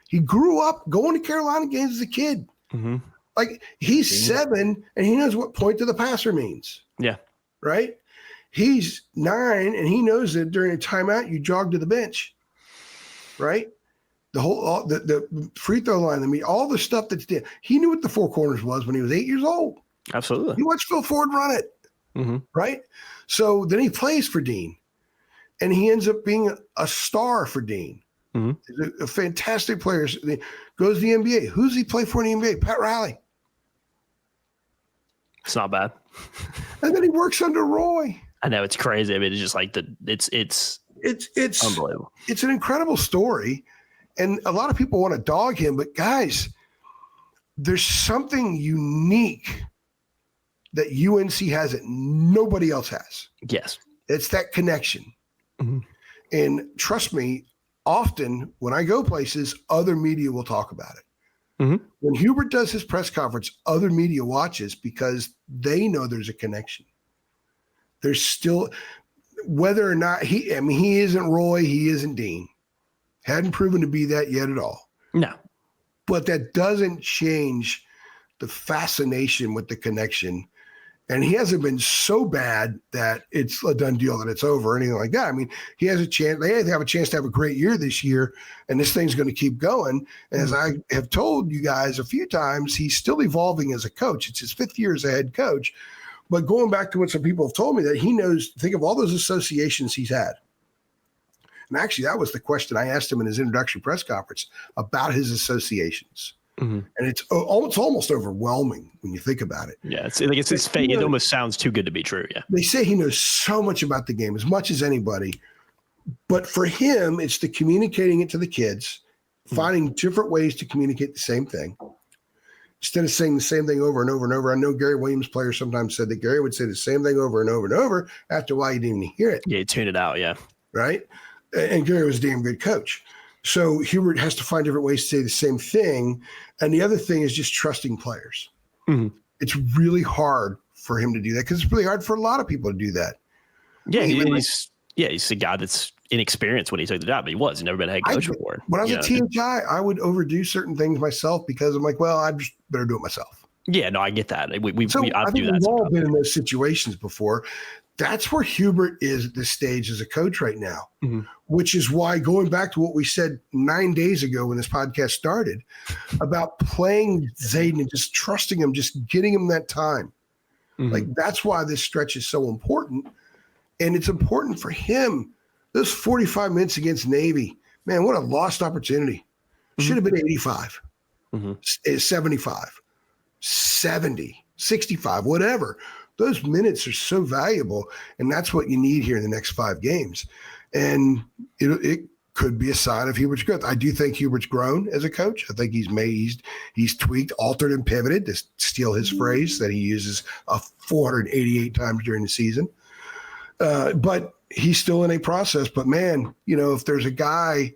He grew up going to Carolina games as a kid. Mm-hmm. Like he's 7 and he knows what point to the passer means. Yeah. Right. He's 9 and he knows that during a timeout, you jog to the bench. Right. The free throw line, I mean, all the stuff that's there. He knew what the four corners was when he was 8 years old. Absolutely. He watched Phil Ford run it. Mm-hmm. Right. So then he plays for Dean and he ends up being a star for Dean. Mm-hmm. He's a fantastic player. Goes to the NBA. Who's he play for in the NBA? Pat Riley. It's not bad. And then he works under Roy. I know, it's crazy. I mean, it's just like it's unbelievable. It's an incredible story. And a lot of people want to dog him, but guys, there's something unique that UNC has that nobody else has. Yes. It's that connection. Mm-hmm. And trust me, often when I go places, other media will talk about it. Mm-hmm. When Hubert does his press conference, other media watches because they know there's a connection. There's still, whether or not he isn't Roy, he isn't Dean. Hadn't proven to be that yet at all. No. But that doesn't change the fascination with the connection. And he hasn't been so bad that it's a done deal, that it's over or anything like that. I mean, he has a chance. They have a chance to have a great year this year, and this thing's going to keep going. And as I have told you guys a few times, he's still evolving as a coach. It's his 5th year as a head coach. But going back to what some people have told me, that he knows, think of all those associations he's had. And actually, that was the question I asked him in his introductory press conference about his associations. Mm-hmm. And it's almost overwhelming when you think about it. Yeah, it's his fate. It almost sounds too good to be true. Yeah, they say he knows so much about the game, as much as anybody. But for him, it's the communicating it to the kids, finding different ways to communicate the same thing instead of saying the same thing over and over and over. I know Gary Williams players sometimes said that Gary would say the same thing over and over and over. After a while, you didn't even hear it. Yeah, you tune it out. Yeah, right. And Gary was a damn good coach. So Hubert has to find different ways to say the same thing. And the other thing is just trusting players. Mm-hmm. It's really hard for him to do that because it's really hard for a lot of people to do that. Yeah, he's a guy that's inexperienced when he took the job. He was. He's never been a head coach before. When I was a THI, I would overdo certain things myself because I'm like, well, I just better do it myself. Yeah, no, I get that. I think we've all been in those situations before. That's where Hubert is at this stage as a coach right now, mm-hmm. which is why, going back to what we said 9 days ago when this podcast started about playing Zayden and just trusting him, just getting him that time. Mm-hmm. Like, that's why this stretch is so important. And it's important for him. Those 45 minutes against Navy, man, what a lost opportunity. Mm-hmm. Should have been 85, 75, 70, 65, whatever. Those minutes are so valuable, and that's what you need here in the next 5 games. And it could be a sign of Hubert's growth. I do think Hubert's grown as a coach. I think he's tweaked, altered, and pivoted, to steal his phrase that he uses 488 times during the season. But he's still in a process. But man, if there's a guy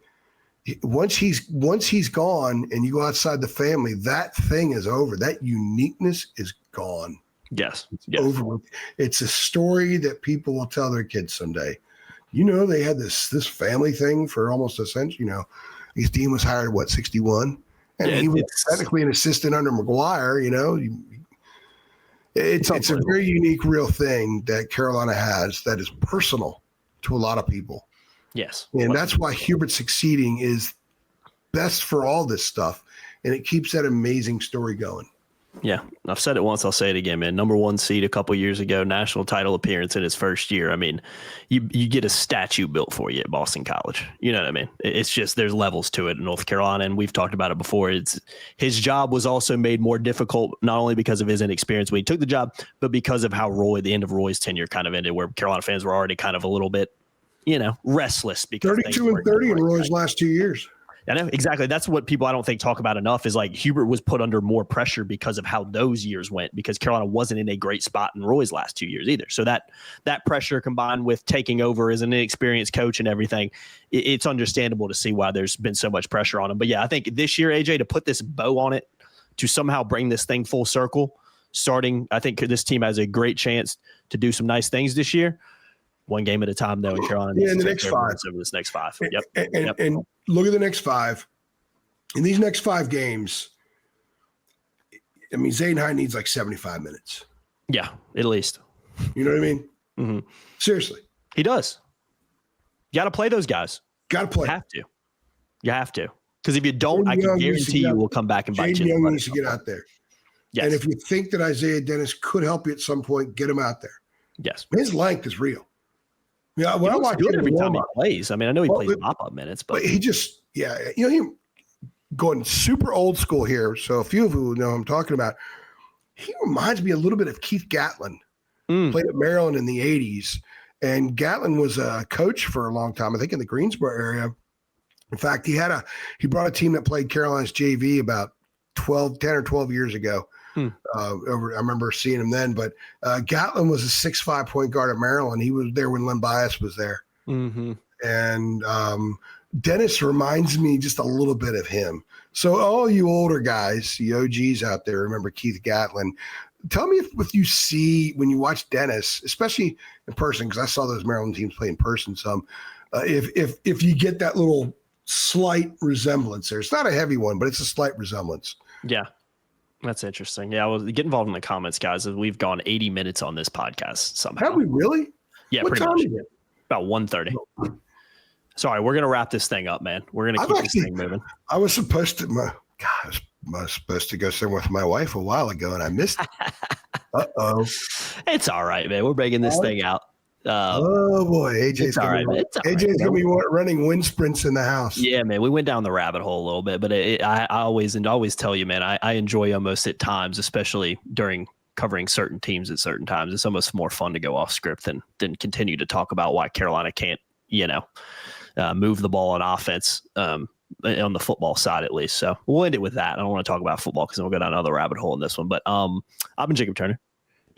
once he's gone and you go outside the family, that thing is over. That uniqueness is gone. Yes. It's over. It's a story that people will tell their kids someday. They had this family thing for almost a century. His team was hired at 61, and he was technically an assistant under McGuire. It's a very unique, real thing that Carolina has that is personal to a lot of people. Yes. And that's why Hubert succeeding is best for all this stuff. And it keeps that amazing story going. Yeah. I've said it once. I'll say it again, man. Number 1 seed a couple years ago, national title appearance in his first year. I mean, you get a statue built for you at Boston College. You know what I mean? It's just, there's levels to it in North Carolina. And we've talked about it before. His job was also made more difficult, not only because of his inexperience when he took the job, but because of how the end of Roy's tenure kind of ended, where Carolina fans were already kind of a little bit, restless because 32 and 30 in Roy's last 2 years. I know, exactly. That's what people I don't think talk about enough is like Hubert was put under more pressure because of how those years went, because Carolina wasn't in a great spot in Roy's last 2 years either. So that pressure combined with taking over as an inexperienced coach and everything, it's understandable to see why there's been so much pressure on him. But yeah, I think this year, AJ, to put this bow on it, to somehow bring this thing full circle, I think this team has a great chance to do some nice things this year. One game at a time, though, in Carolina. Yeah, in the next 5. Over this next 5. Yep. And look at the next 5. In these next 5 games, I mean, Zane High needs like 75 minutes. Yeah, at least. You know what I mean? Mm-hmm. Seriously. He does. You got to play those guys. Got to play. You have to. Because if you don't, I can guarantee you will come back and bite you. Young needs to get out there. Yes. And if you think that Isaiah Dennis could help you at some point, get him out there. Yes. His length is real. Yeah, when I watch him every time he plays. I mean, I know he plays pop-up minutes, but he just, he going super old school here. So a few of you know who I'm talking about. He reminds me a little bit of Keith Gatlin. Played at Maryland in the 80s. And Gatlin was a coach for a long time, I think in the Greensboro area. In fact, he brought a team that played Carolina's JV about 10 or 12 years ago. I remember seeing him then, but Gatlin was a 6'5" point guard at Maryland. He was there when Len Bias was there. Mm-hmm. And Dennis reminds me just a little bit of him. So all you older guys, the OGs out there, remember Keith Gatlin. Tell me if you see, when you watch Dennis, especially in person, because I saw those Maryland teams play in person some, if you get that little slight resemblance there. It's not a heavy one, but it's a slight resemblance. Yeah. That's interesting. Yeah, well, get involved in the comments, guys. We've gone 80 minutes on this podcast somehow. Have we really? Yeah, what pretty time much. Is it? About 1:30. Sorry, we're gonna wrap this thing up, man. We're gonna keep this thing moving. I was supposed to. I was supposed to go somewhere with my wife a while ago, and I missed it. Uh-oh. It's all right, man. We're breaking this thing out. Oh boy, AJ's all right, AJ's gonna be running wind sprints in the house. Yeah, man, we went down the rabbit hole a little bit, but I always tell you, man, I enjoy almost at times, especially during covering certain teams at certain times. It's almost more fun to go off script than continue to talk about why Carolina can't, move the ball on offense on the football side at least. So we'll end it with that. I don't want to talk about football because we'll go down another rabbit hole in this one. But I've been Jacob Turner.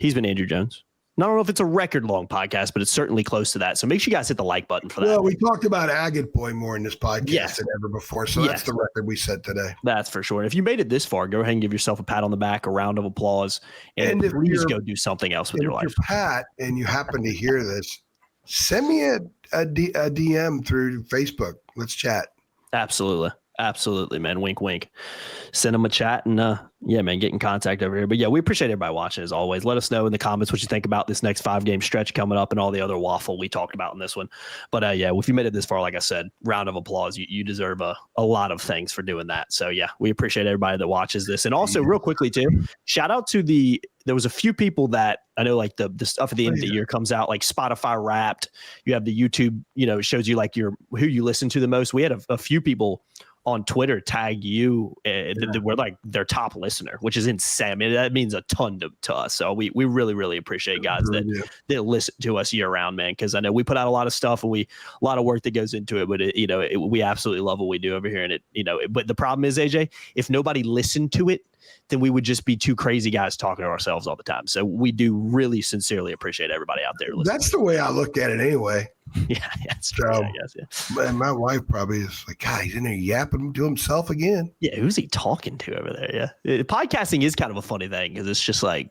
He's been Andrew Jones. I don't know if it's a record-long podcast, but it's certainly close to that. So make sure you guys hit the like button for that. Well, we talked about Agate Boy more in this podcast than ever before, so that's the record we set today. That's for sure. And if you made it this far, go ahead and give yourself a pat on the back, a round of applause, and please go do something else with your life. If you're Pat and you happen to hear this, send me a DM through Facebook. Let's chat. Absolutely, man. Wink, wink. Send them a chat and man, get in contact over here. But yeah, we appreciate everybody watching as always. Let us know in the comments what you think about this next 5-game stretch coming up and all the other waffle we talked about in this one. But if you made it this far, like I said, round of applause. You deserve a lot of things for doing that. So yeah, we appreciate everybody that watches this. And also real quickly too, shout out to there was a few people that I know, like the stuff at the end of the year comes out, like Spotify Wrapped. You have the YouTube, it shows you like who you listen to the most. We had a few people on Twitter tag you. We're like their top listener, which is insane. I mean, that means a ton to us. So we really, really appreciate guys that listen to us year round, man. Because I know we put out a lot of stuff and a lot of work that goes into it, but we absolutely love what we do over here. And but the problem is, AJ, if nobody listened to it, then we would just be two crazy guys talking to ourselves all the time. So we do really sincerely appreciate everybody out there listening. That's the way I look at it anyway. Yeah, it's true. So, I guess. Yeah. my wife probably is like, God, he's in there yapping to himself again. Yeah, who's he talking to over there? Yeah, podcasting is kind of a funny thing because it's just like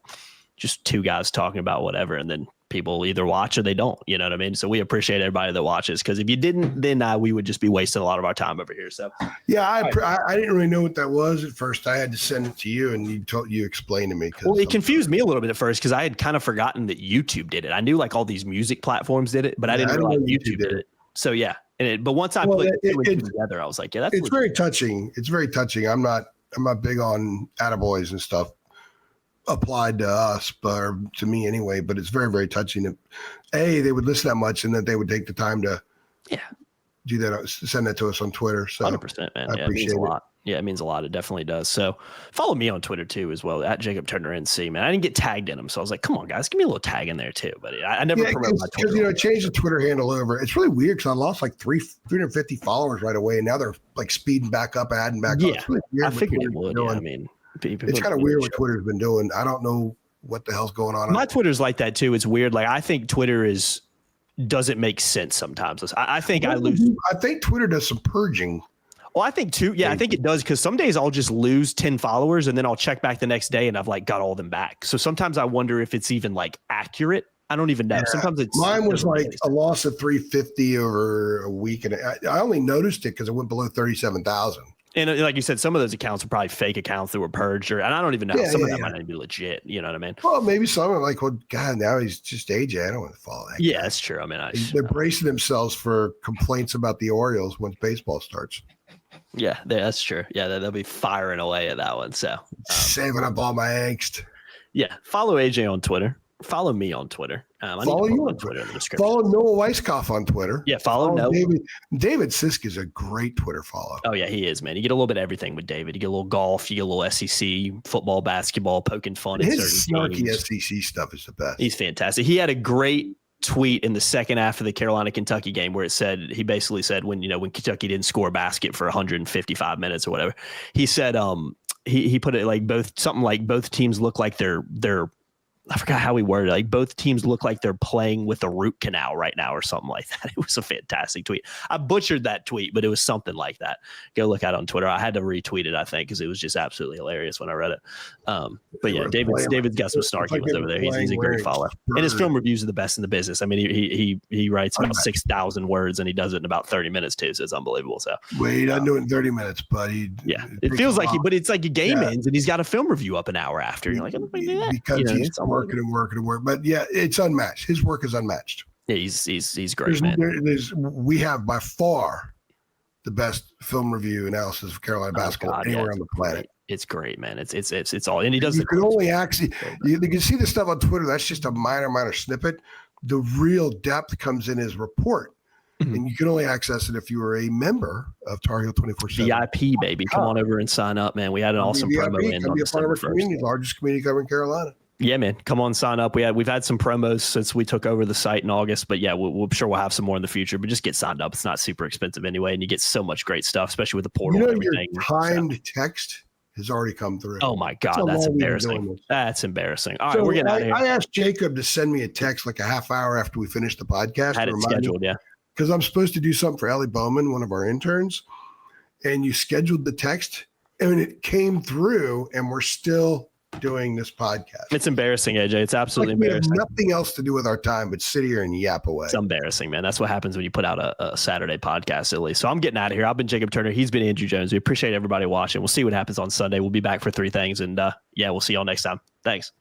two guys talking about whatever, and then people either watch or they don't. You know what I mean? So we appreciate everybody that watches, because if you didn't, then we would just be wasting a lot of our time over here. So yeah, I didn't really know what that was at first. I had to send it to you, and you explained to me. Well, it confused me a little bit at first because I had kind of forgotten that YouTube did it. I knew like all these music platforms did it, but I didn't realize YouTube did it. So yeah, but once I put it together, I was like, yeah, it's very touching. It's very touching. I'm not big on attaboys and stuff applied to us, but to me anyway. But it's very, very touching that they would listen that much, and that they would take the time to do that, send that to us on Twitter. So 100%, man. I appreciate it. Means a lot. Yeah, it means a lot. It definitely does. So follow me on Twitter too as well, at Jacob Turner NC, man. I didn't get tagged in them, so I was like, come on, guys, give me a little tag in there too. But I never promote my Twitter. Because I changed the Twitter handle over. It's really weird because I lost like 350 followers right away, and now they're like speeding back up, adding back up. It's really weird. I figured it would. Yeah, I mean, it's kind of weird what Twitter's been doing. I don't know what the hell's going on. My Twitter's like that too. It's weird. Like I think Twitter doesn't make sense sometimes. I think I lose. I think Twitter does some purging. Well, I think too. Yeah, I think it does, because some days I'll just lose 10 followers and then I'll check back the next day and I've like got all them back. So sometimes I wonder if it's even like accurate. I don't even know. Yeah. Sometimes mine was like a loss of 350 over a week, and I only noticed it because it went below 37,000. And like you said, some of those accounts were probably fake accounts that were purged, and I don't even know. Some of that might not be legit. You know what I mean? Well, maybe some are like, well, God, now he's just AJ. I don't want to follow that. Yeah, that's true. I mean, they're bracing themselves for complaints about the Orioles once baseball starts. Yeah, that's true. Yeah, they'll be firing away at that one. So saving up all my angst. Yeah, follow AJ on Twitter. Follow me on Twitter. Follow you on Twitter. Follow Noah Weisskopf on Twitter. Yeah, follow Noah. David Sisk is a great Twitter follow. Oh, yeah, he is, man. You get a little bit of everything with David. You get a little golf. You get a little SEC, football, basketball, poking fun. His snarky SEC stuff is the best. He's fantastic. He had a great tweet in the second half of the Carolina-Kentucky game where he basically said when Kentucky didn't score a basket for 155 minutes or whatever, he said he put it like both teams look like they're I forgot how he worded it. Like both teams look like they're playing with a root canal right now or something like that. It was a fantastic tweet. I butchered that tweet, but it was something like that. Go look at it on Twitter. I had to retweet it, I think, because it was just absolutely hilarious when I read it. But yeah, David's got some snarky ones over there. He's a great follower. And his film reviews are the best in the business. I mean, he writes about 6,000 words and he does it in about 30 minutes too. So it's unbelievable. So he doesn't do it in 30 minutes, but it feels like but it's like a game ends and he's got a film review up an hour after. You're like, oh, because he's working and working and working. But yeah, it's unmatched. His work is unmatched. Yeah, he's great, man. We have by far the best film review analysis of Carolina basketball anywhere on the planet. It's great, man. It's all, and he does. You can only actually you can see the stuff on Twitter. That's just a minor snippet. The real depth comes in his report. And you can only access it if you were a member of Tar Heel 24/7. VIP, baby. Come on over and sign up, man. We had an awesome promo in on December 1st. Largest community covering Carolina. Yeah, man. Come on, sign up. We've had some promos since we took over the site in August, but yeah, we'll sure we'll have some more in the future. But just get signed up. It's not super expensive anyway, and you get so much great stuff, especially with the portal and everything. Your timed text has already come through. Oh my God, that's embarrassing. That's embarrassing. All right, we're getting out of here. I asked Jacob to send me a text like a half hour after we finished the podcast. I had it scheduled, yeah. Because I'm supposed to do something for Ellie Bowman, one of our interns, and you scheduled the text, and it came through, and we're still doing this podcast. It's embarrassing, AJ. It's absolutely embarrassing. We have nothing else to do with our time but sit here and yap away. It's embarrassing, man. That's what happens when you put out a Saturday podcast, at least. So I'm getting out of here. I've been Jacob Turner. He's been Andrew Jones. We appreciate everybody watching. We'll see what happens on Sunday. We'll be back for 3 things, and we'll see y'all next time. Thanks.